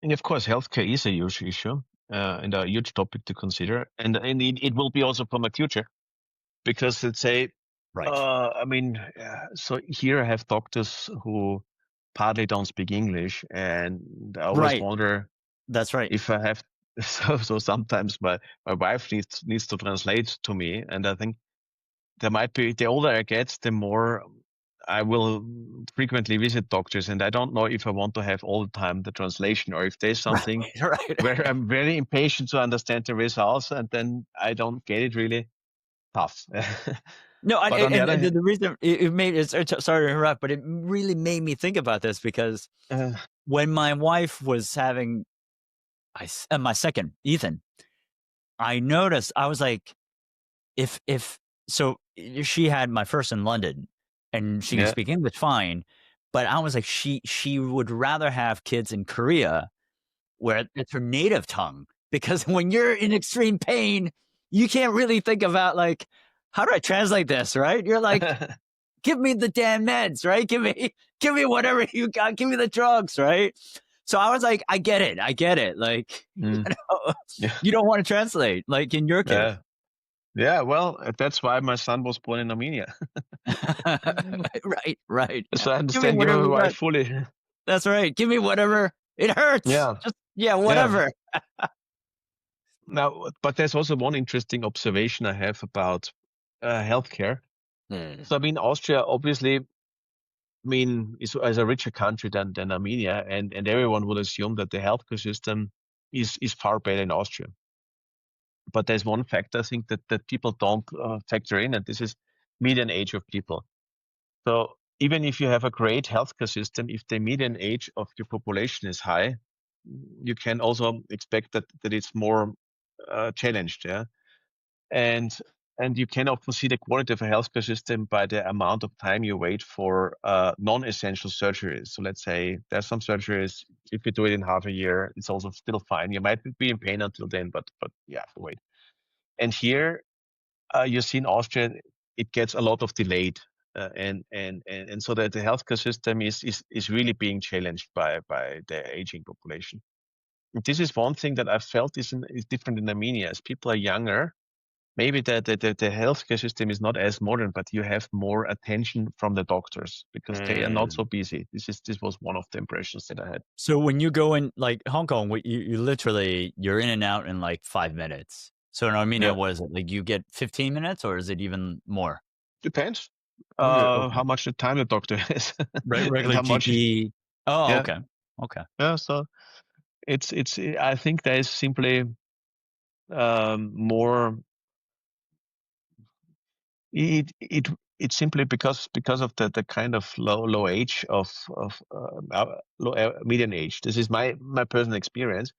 And of course, healthcare is a huge issue, and a huge topic to consider, and it will be also for my future, because let's say, Right. I mean, so here I have doctors who partly don't speak English, and I always Right. wonder That's right. if I have. So sometimes my wife needs to translate to me, and I think there might be, the older I get, the more I will frequently visit doctors, and I don't know if I want to have all the time the translation, or if there's Right. something Right. where I'm very impatient to understand the results, and then I don't get it really tough. No, But on the and other the hand, reason it made it, sorry to interrupt, but it really made me think about this because uh, when my wife was having my second, Ethan, I noticed I was like, if so she had my first in London and she can yeah. speak English fine, but I was like, she would rather have kids in Korea where it's her native tongue because when you're in extreme pain, you can't really think about like, how do I translate this, right? You're like, give me the damn meds, right? Give me whatever you got, give me the drugs, right? So I was like, I get it. Like, Mm, yeah, you don't want to translate, like in your case. yeah, yeah. Well, that's why my son was born in Armenia. Right. So I Give me understand whatever your you got. wife fully. That's right. Give me whatever. It hurts. Yeah, Just, yeah, yeah. whatever. Now, but there's also one interesting observation I have about healthcare. Mm. So I mean, Austria obviously, I mean, is a richer country than Armenia, and everyone would assume that the healthcare system is far better in Austria. But there's one factor, I think, that people don't factor in, and this is median age of people. So even if you have a great healthcare system, if the median age of your population is high, you can also expect that it's more challenged. Yeah. and and you can often see the quality of a healthcare system by the amount of time you wait for non-essential surgeries. So let's say there's some surgeries, if you do it in half a year, it's also still fine. You might be in pain until then, but you have to wait. And here, you see in Austria, it gets a lot of delayed, and so that the healthcare system is really being challenged by the aging population. And this is one thing that I felt is different in Armenia. As people are younger, maybe the healthcare system is not as modern, but you have more attention from the doctors because they are not Mm. so busy. This was one of the impressions that I had. So when you go in like Hong Kong, you literally you're in and out in like 5 minutes. So in Armenia, Yeah, what is it? Like you get 15 minutes or is it even more? depends Okay. Okay. how much the time the doctor has and Regular how much. GP. Oh, Yeah, okay. Okay. yeah. So it's I think there is simply more. It's simply because of the kind of low age of low median age. This is my personal experience.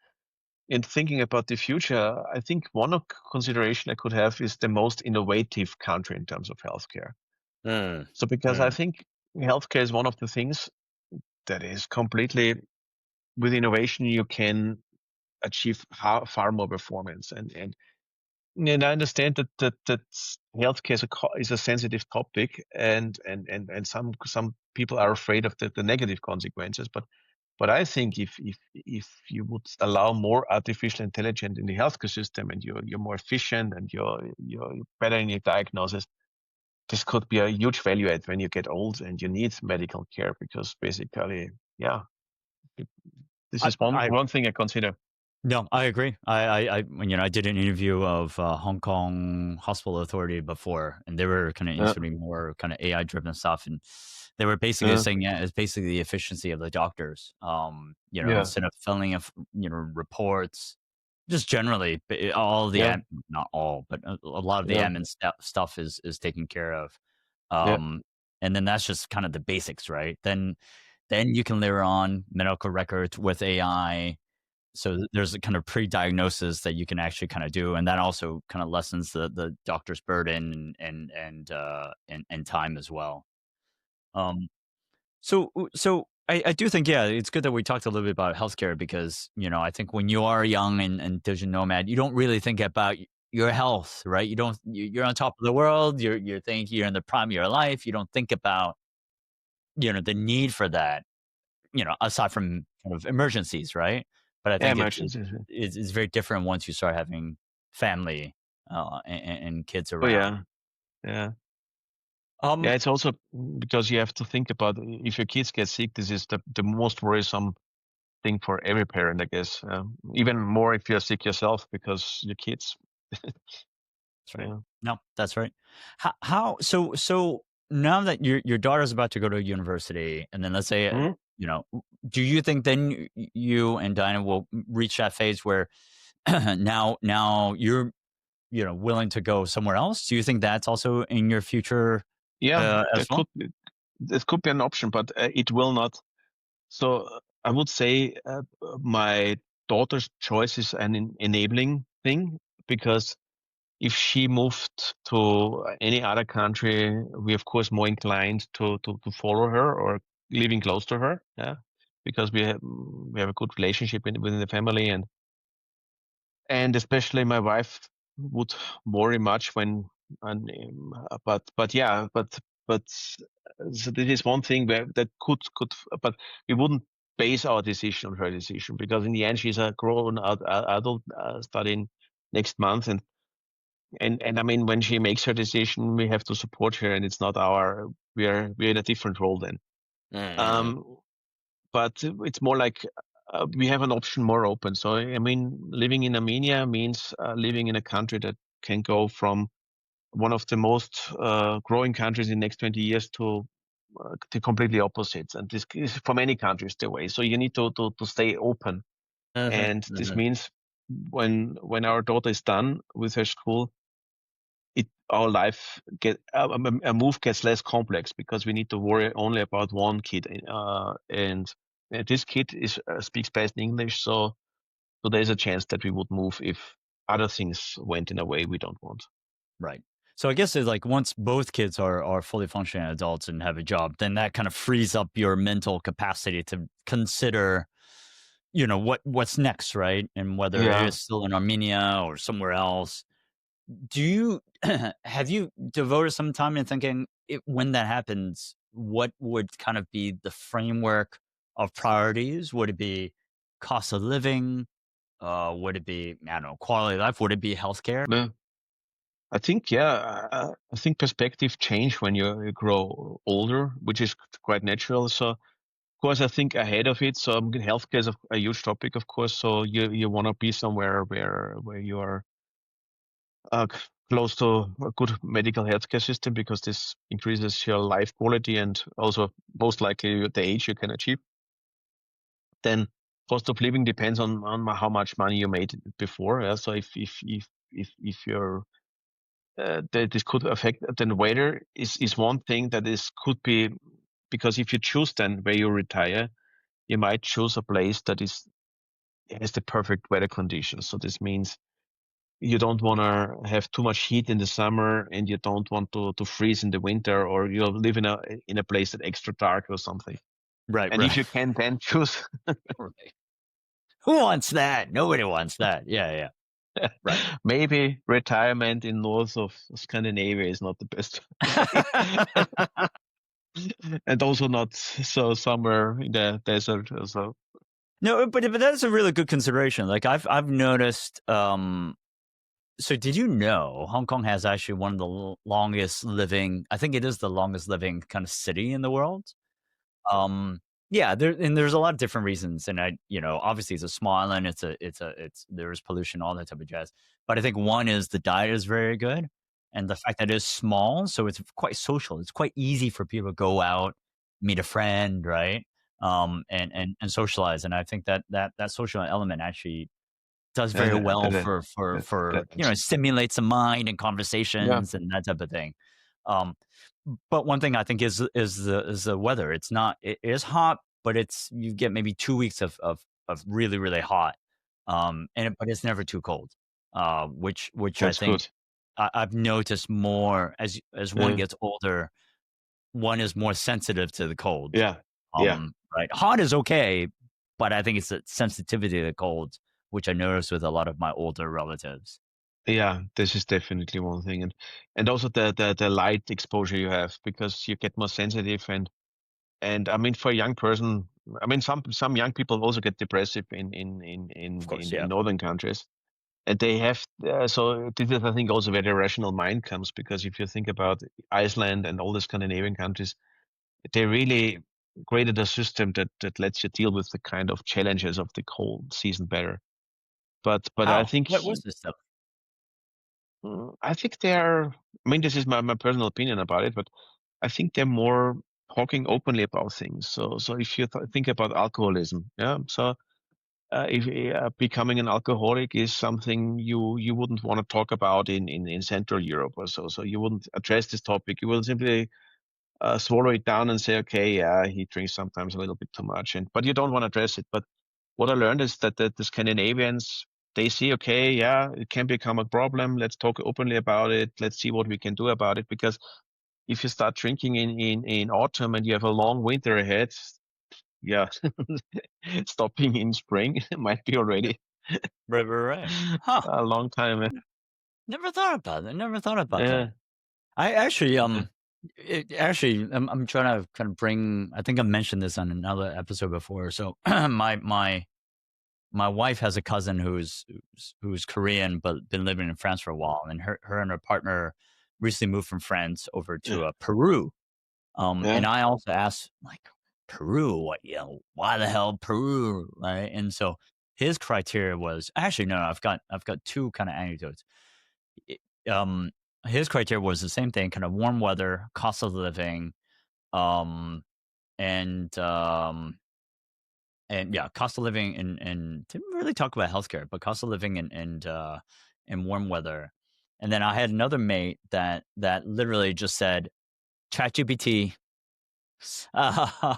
in thinking about the future, I think one consideration I could have is the most innovative country in terms of healthcare. Mm. So because I Mm. think healthcare is one of the things that is completely, with innovation you can achieve far more performance. And I understand that healthcare is a sensitive topic, and some people are afraid of the negative consequences. But I think if you would allow more artificial intelligence in the healthcare system, and you're more efficient, and you're better in your diagnosis, this could be a huge value add when you get old and you need medical care, because basically, yeah, this is I one thing I consider. No, I agree. I did an interview of Hong Kong Hospital Authority before, and they were kind of Yeah, instituting more kind of AI driven stuff, and they were basically yeah, saying, yeah, it's basically the efficiency of the doctors. yeah, Instead of filling in, reports, just generally, all the yeah, not all, but a lot of the yeah, admin stuff is taken care of. yeah, Um, and then that's just kind of the basics, right? Then you can layer on medical records with AI, so there's a kind of pre-diagnosis that you can actually kind of do, and that also kind of lessens the doctor's burden and time as well. Um, so I do think, yeah, it's good that we talked a little bit about healthcare, because I think when you are young and digital nomad, you don't really think about your health, right? You don't. You're on top of the world. You're thinking you're in the prime of your life. You don't think about the need for that, aside from kind of emergencies, right? But I yeah. think Emergencies. Yeah. it's very different once you start having family and kids Oh around. yeah, yeah. Um, Yeah, it's also because you have to think about, if your kids get sick, this is the most worrisome thing for every parent, I guess. Even more if you're sick yourself, because your kids. that's right. Yeah. No, that's right. So now that your daughter's about to go to university, and then let's say, Mhm. do you think then you and Dinah will reach that phase where now you're willing to go somewhere else? Do you think that's also in your future Yeah, as well? that could be an option, but it will not. So I would say my daughter's choice is an enabling thing, because if she moved to any other country, we of course more inclined to follow her, or living close to her. Yeah, because we have a good relationship within the family, and especially my wife would worry much when. And but yeah, but so this is one thing where that could, but we wouldn't base our decision on her decision, because in the end she's a grown adult, studying next month, and I mean, when she makes her decision, we have to support her, and it's not our. We're in a different role then. Mm. Um, but it's more like we have an option more open. So I mean, living in Armenia means living in a country that can go from one of the most growing countries in the next 20 years to the completely opposites. And this is for many countries the way. So you need to stay open. Mhm. And this Mhm. means when our daughter is done with her school, our life a move gets less complex, because we need to worry only about one kid, and this kid speaks best English, so there's a chance that we would move if other things went in a way we don't want. Right. So I guess it's like, once both kids are fully functioning adults and have a job, then that kind of frees up your mental capacity to consider, what's next, right? And whether it Yeah. is still in Armenia or somewhere else. Do you have you devoted some time in thinking, when that happens, what would kind of be the framework of priorities? Would it be cost of living? Would it be, I don't know, quality of life? Would it be healthcare? Yeah. I think, yeah, I think perspective change when you grow older, which is quite natural. So of course I think ahead of it. So healthcare is a huge topic, of course. So you want to be somewhere where you are uh, close to a good medical healthcare system, because this increases your life quality, and also most likely the age you can achieve. Then cost of living depends on how much money you made before. Yeah? So if you're that this could affect, then weather is one thing that is could be, because if you choose then where you retire, you might choose a place that is has the perfect weather conditions. So this means you don't want to have too much heat in the summer, and you don't want to freeze in the winter, or you live in a place that's extra dark or something. Right, And if right. you can then choose, Right. Who wants that? Nobody wants that. Yeah, yeah. Right. maybe retirement in north of Scandinavia is not the best way. And also not so somewhere in the desert or so. No, but that's a really good consideration. Like I've noticed. So did you know Hong Kong has actually one of the longest living? I think it is the longest living kind of city in the world. Yeah, there's a lot of different reasons, and obviously it's a small island. There's pollution, all that type of jazz. But I think one is the diet is very good, and the fact that it is small, so it's quite social. It's quite easy for people to go out, meet a friend, right? And socialize. And I think that social element actually does very And, well and, for that's, it stimulates the mind and yeah, conversations and that type of thing. Um, but one thing I think is the weather. It is hot, but you get maybe 2 weeks of really really hot, but it's never too cold. Which I that's think good. I've noticed more as one Uh, gets older. One is more sensitive to the cold. yeah, yeah, Right. Hot is okay, but I think it's the sensitivity to the cold, which I noticed with a lot of my older relatives. yeah. This is definitely one thing, and also the light exposure you have, because you get more sensitive, and I mean, for a young person, I mean, some young people also get depressive Of course, in yeah. northern countries. And they have, so this is, I think, also where the rational mind comes, because if you think about Iceland and all the Scandinavian countries, they really created a system that lets you deal with the kind of challenges of the cold season better. But I How? think What was this stuff? I think they're. I mean, this is my personal opinion about it, but I think they're more talking openly about things. So if you think about alcoholism, yeah, so if becoming an alcoholic is something you wouldn't want to talk about in Central Europe or so. So you wouldn't address this topic. You will simply swallow it down and say, okay, yeah, he drinks sometimes a little bit too much, but you don't want to address it. But what I learned is that the Scandinavians, they see, okay, yeah, it can become a problem. Let's talk openly about it. Let's see what we can do about it. Because if you start drinking in autumn and you have a long winter ahead, yeah, stopping in spring might be already Right, right, right. Huh. a long time. Never thought about that. Never thought about that. Uh, I actually, I'm trying to kind of bring. I think I mentioned this on another episode before. So my wife has a cousin who's Korean but been living in France for a while, and her and her partner recently moved from France over yeah, to Peru. yeah, And I also asked, like, Peru, why the hell Peru, right? And so his criteria was actually no, I've got two kind of anecdotes. It- Um, his criteria was the same thing, kind of warm weather, cost of living, um, and yeah, cost of living and didn't really talk about healthcare, but cost of living and warm weather. And then I had another mate that literally just said, ChatGPT. Uh,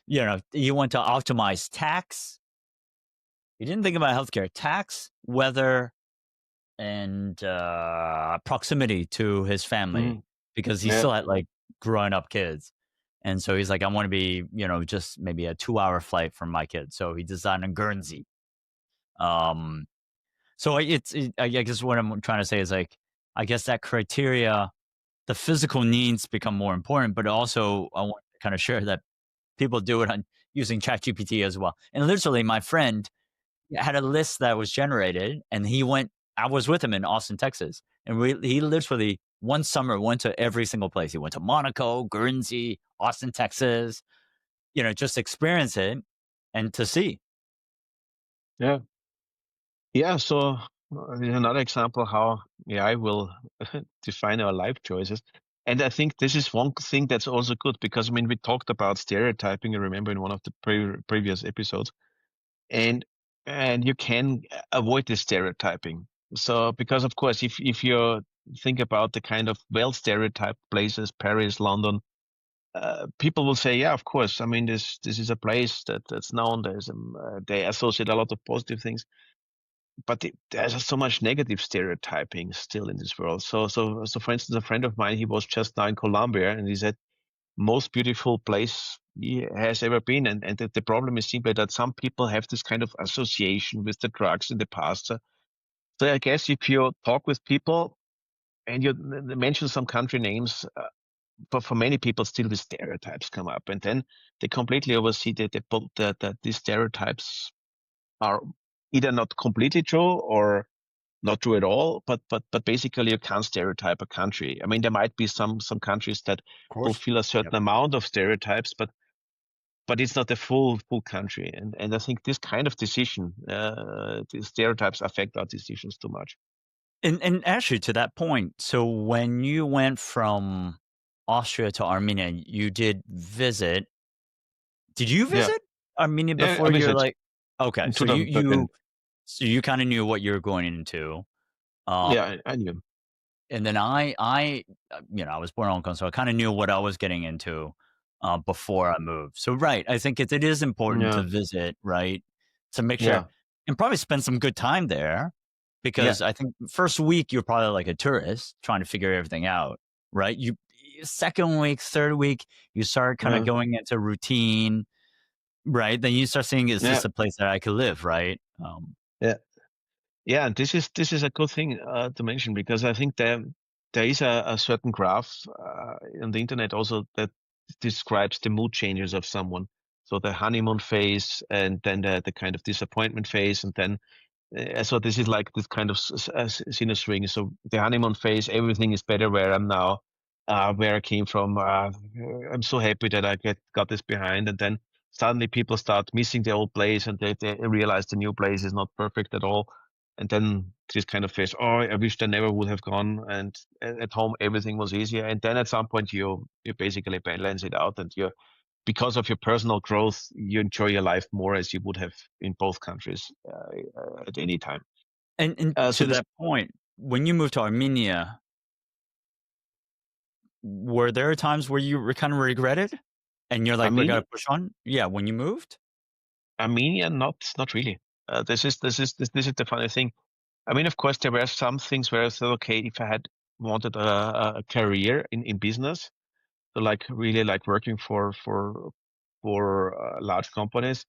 you want to optimize tax. You didn't think about healthcare, tax, weather, and proximity to his family mm, because he yeah, still had like growing up kids. And so he's like, I want to be, just maybe a 2 hour flight from my kids. So he designed a Guernsey. Um, so I guess what I'm trying to say is like, I guess that criteria, the physical needs become more important, but also I want to kind of share that people do it on using ChatGPT as well. And literally, my friend had a list that was generated, and he went. I was with him in Austin, Texas, and he literally one summer went to every single place. He went to Monaco, Guernsey, Austin, Texas. Just experience it and to see. yeah, yeah. So there's another example how AI will define our life choices. And I think this is one thing that's also good, because I mean, we talked about stereotyping, I remember, in one of the previous episodes, and you can avoid this stereotyping. So because of course, if you think about the kind of well stereotyped places, Paris, London, people will say, yeah, of course. I mean, this is a place that's known. They associate a lot of positive things, but there's so much negative stereotyping still in this world. So for instance, a friend of mine, he was just now in Colombia, and he said most beautiful place he has ever been. And the problem is simply that some people have this kind of association with the drugs in the past. So I guess if you talk with people and you mention some country names, but for many people, still the stereotypes come up, and then they completely oversee that these stereotypes are either not completely true or not true at all. But basically, you can't stereotype a country. I mean, there might be some countries that Of course. fulfill a certain amount of stereotypes, but it's not a full country. And I think this kind of decision, the stereotypes affect our decisions too much. And actually, to that point, so when you went from Austria to Armenia, you did visit. Did you Yeah, visit Armenia yeah, I before you're visit like, okay, in so 2013. you kind of knew what you were going into. Um, Yeah, I knew. and then I was born in Hong Kong, so I kind of knew what I was getting into before I moved. So, right, I think it is important to Yeah, visit, right, to make sure yeah, and probably spend some good time there, yeah, because I think first week you're probably like a tourist trying to figure everything out, right? Second week, third week, you start kind of yeah, going into routine, right? Then you start saying, "Is yeah, this a place that I could live?" Right? yeah. Yeah, and this is a good thing to mention, because I think there is a certain graph on the internet also that describes the mood changes of someone. So the honeymoon phase, and then the kind of disappointment phase, and then so this is like this kind of sinus ring. So the honeymoon phase, everything is better where I'm now, where I came from. I'm so happy that I got this behind, and then suddenly people start missing the old place, and they realize the new place is not perfect at all. And then this kind of phase, oh, I wish I never would have gone. And at home everything was easier. And then at some point you basically balance it out, and you, because of your personal growth, you enjoy your life more as you would have in both countries at any time. And So to this, that point, when you moved to Armenia, were there times where you were kind of regretted, and you're like, "We Armenia, gotta push on"? Yeah, when you moved? Armenia, not really. This is the funny thing. I mean, of course, there were some things where I thought, okay, if I had wanted a career in business, so like really like working for large companies.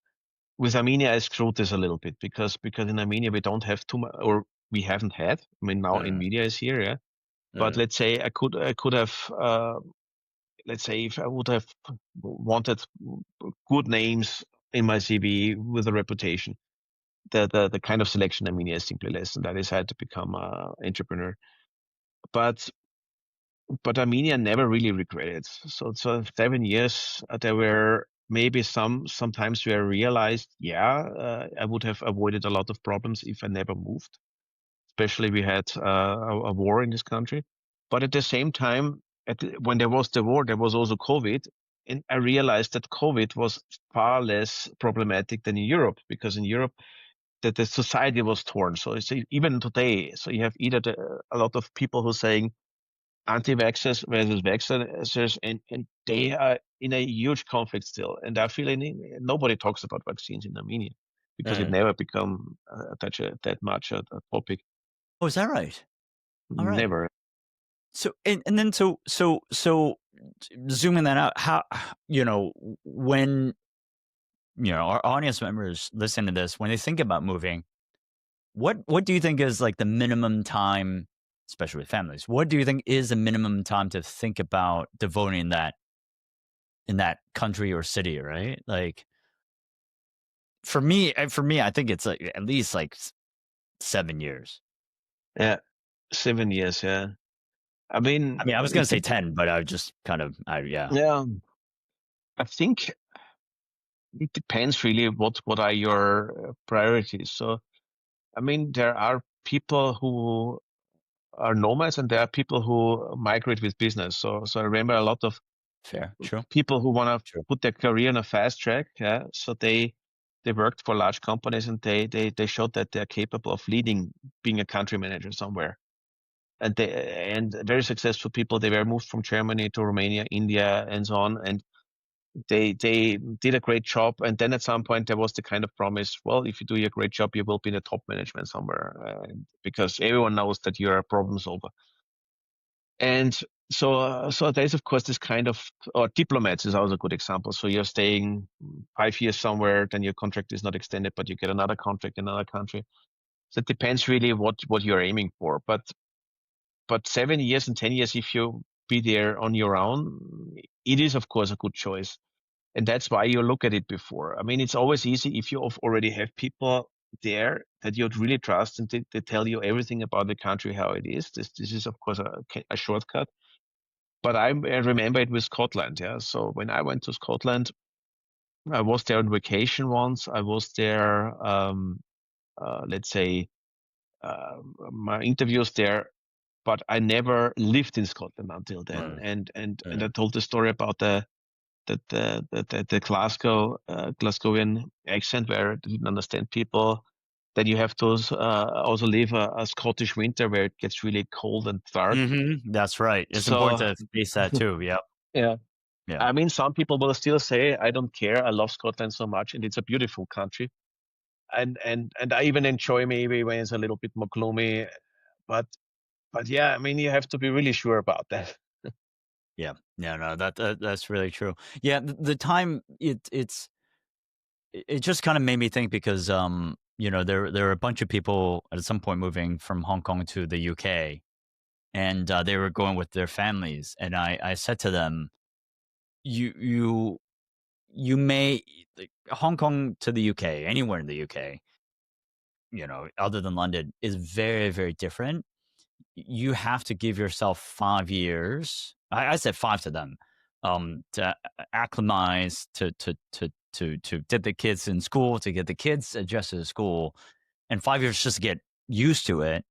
With Armenia, I screwed this a little bit, because in Armenia we don't have too much, or we haven't had. I mean, now Mm, Nvidia is here, yeah. But mm, let's say I could have, let's say if I would have wanted good names in my CV with a reputation, the kind of selection Armenia is simply less, and I decided to become an entrepreneur. But Armenia never really regretted. So 7 years, there were maybe sometimes where I realized, yeah, I would have avoided a lot of problems if I never moved. Especially we had a war in this country, but at the same time, when there was the war, there was also COVID, and I realized that COVID was far less problematic than in Europe, because in Europe that the society was torn. So it's even today, so you have either a lot of people who are saying anti-vaxxers versus vaxxers, and they are in a huge conflict still. And I feel nobody talks about vaccines in Armenia, because it mm. never become that much a topic. Oh, is that right? Alright. Never. So and then so zooming that out, how when, our audience members listen to this, when they think about moving, what do you think is, like, the minimum time, especially with families, what do you think is the minimum time to think about devoting that in that country or city, right? Like, for me, I think it's, like, at least, like, 7 years. Yeah, 7 years. Yeah, I I mean, mean, I was gonna say 10, but I just kind of yeah. yeah. I think it depends really what are your priorities. So, I mean, there are people who are nomads, and there are people who migrate with business. So I remember a lot of Fair. True. people who want to True. put their career on a fast track. Yeah, so they worked for large companies, and they showed that they're capable of leading, being a country manager somewhere. and very successful people. They were moved from Germany to Romania, India, and so on, and they did a great job. And then at some point there was the kind of promise, well, if you do a great job, you will be in the top management somewhere, because everyone knows that you're a problem solver. And so there's of course this kind of, or diplomats is also a good example. So you're staying 5 years somewhere, then your contract is not extended, but you get another contract in another country. So it depends really what you're aiming for. But 7 years and 10 years, if you be there on your own, it is of course a good choice. And that's why you look at it before. I mean, it's always easy if you already have people there that you really trust and they tell you everything about the country, how it is. This is of course a shortcut. But I remember it with Scotland. Yeah. So when I went to Scotland, I was there on vacation once. I was there, let's say, my interviews there, but I never lived in Scotland until then. And I told the story about the Glasgowian accent where I didn't understand people. Then you have to also live a Scottish winter where it gets really cold and dark. That's right. It's important to face that too. Yeah. Yeah. Yeah. I mean, some people will still say, I don't care. I love Scotland so much and it's a beautiful country. And I even enjoy maybe when it's a little bit more gloomy. But yeah, I mean, you have to be really sure about that. Yeah. No, that's really true. Yeah. The time it just kind of made me think because, there are a bunch of people at some point moving from Hong Kong to the UK, and they were going with their families. And I said to them, you may, like, Hong Kong to the UK, anywhere in the UK, other than London, is very, very different. You have to give yourself 5 years. I said 5 to them, to acclimatize, to get the kids in school, to get the kids adjusted to school, and 5 years just to get used to it.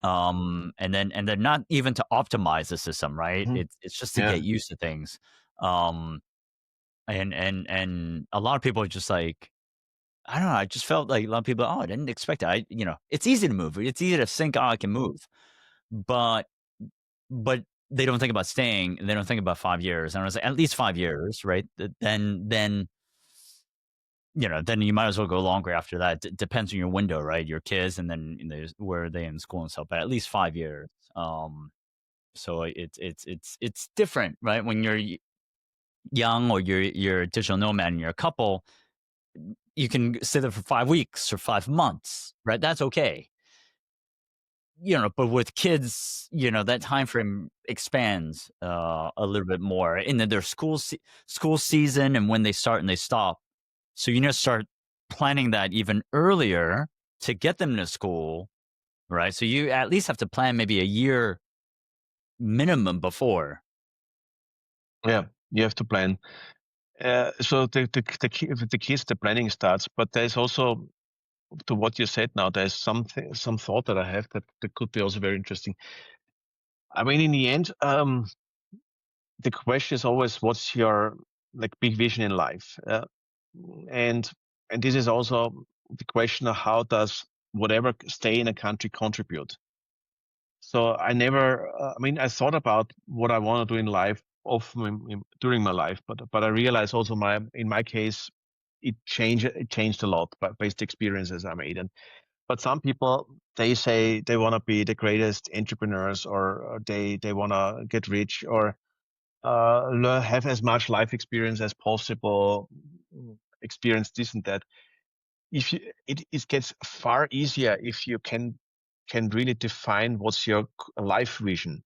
And then not even to optimize the system, right? It's just to get used to things. And a lot of people are just like, I don't know. I just felt like a lot of people, I didn't expect it. It's easy to move. It's easy to think, I can move, but they don't think about staying. They don't think about 5 years. And I was like, at least 5 years, right? Then you might as well go longer after that. It depends on your window, right? Your kids, and then where are they in school and stuff. But at least 5 years. So it's different, right? When you're young or you're a digital nomad and you're a couple, you can stay there for 5 weeks or 5 months, right? That's okay. But with kids, that time frame expands a little bit more in their school season and when they start and they stop. So you need to start planning that even earlier to get them to school, right? So you at least have to plan maybe a year minimum before. Yeah, you have to plan. So the kids, the planning starts, but there's also, to what you said now, there's some thought that I have that could be also very interesting. I mean, in the end, the question is always, what's your big vision in life? And this is also the question of how does whatever stay in a country contribute? So I never, I thought about what I want to do in life often during my life, but I realized also in my case, it changed a lot based experiences I made. But some people, they say they want to be the greatest entrepreneurs, or they want to get rich, or have as much life experience as possible, experience this and that. If you, it gets far easier if you can really define what's your life vision.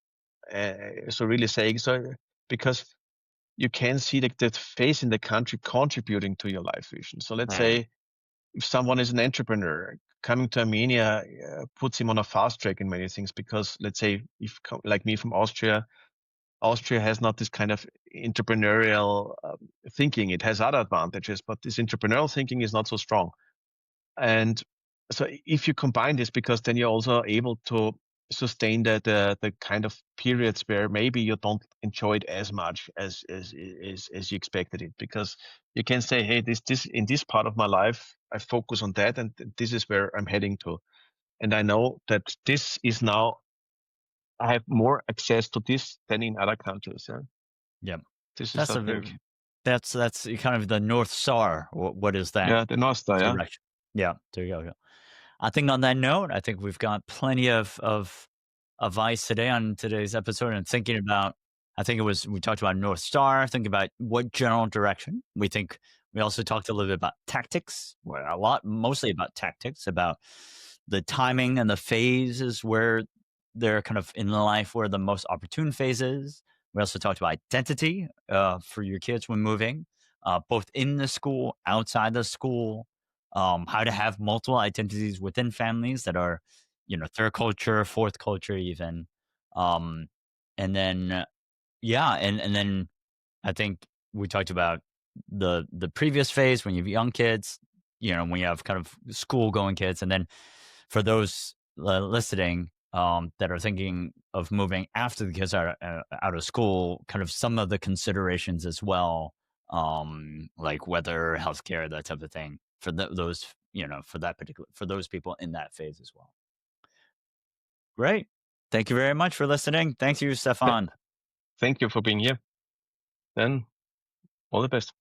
So really saying, because you can see that face in the country contributing to your life vision. So let's say if someone is an entrepreneur, coming to Armenia puts him on a fast track in many things, because let's say if, like me from Austria has not this kind of entrepreneurial thinking. It has other advantages, but this entrepreneurial thinking is not so strong. And so if you combine this, because then you're also able to sustain the kind of periods where maybe you don't enjoy it as much as you expected it, because you can say, hey, this in this part of my life, I focus on that, and this is where I'm heading to. And I know that this is now I have more access to this than in other countries. Yeah. Yeah. This is, That's I a think, that's kind of the North Star. What is that yeah, the North Star. Yeah. direction? Yeah, there you go. I think on that note, I think we've got plenty of advice today on today's episode and thinking about. I think we talked about North Star, think about what general direction we think. We also talked a little bit about tactics, mostly about tactics, about the timing and the phases where they're kind of in life where the most opportune phase is. We also talked about identity for your kids when moving, both in the school, outside the school, how to have multiple identities within families that are, third culture, fourth culture, even. Um, and then, yeah, and then I think we talked about the previous phase when you have young kids, when you have kind of school going kids, and then for those listening that are thinking of moving after the kids are out of school, kind of some of the considerations as well, like weather, healthcare, that type of thing for those, for those people in that phase as well. Great. Thank you very much for listening. Thank you, Stefan. Thank you for being here. Then all the best.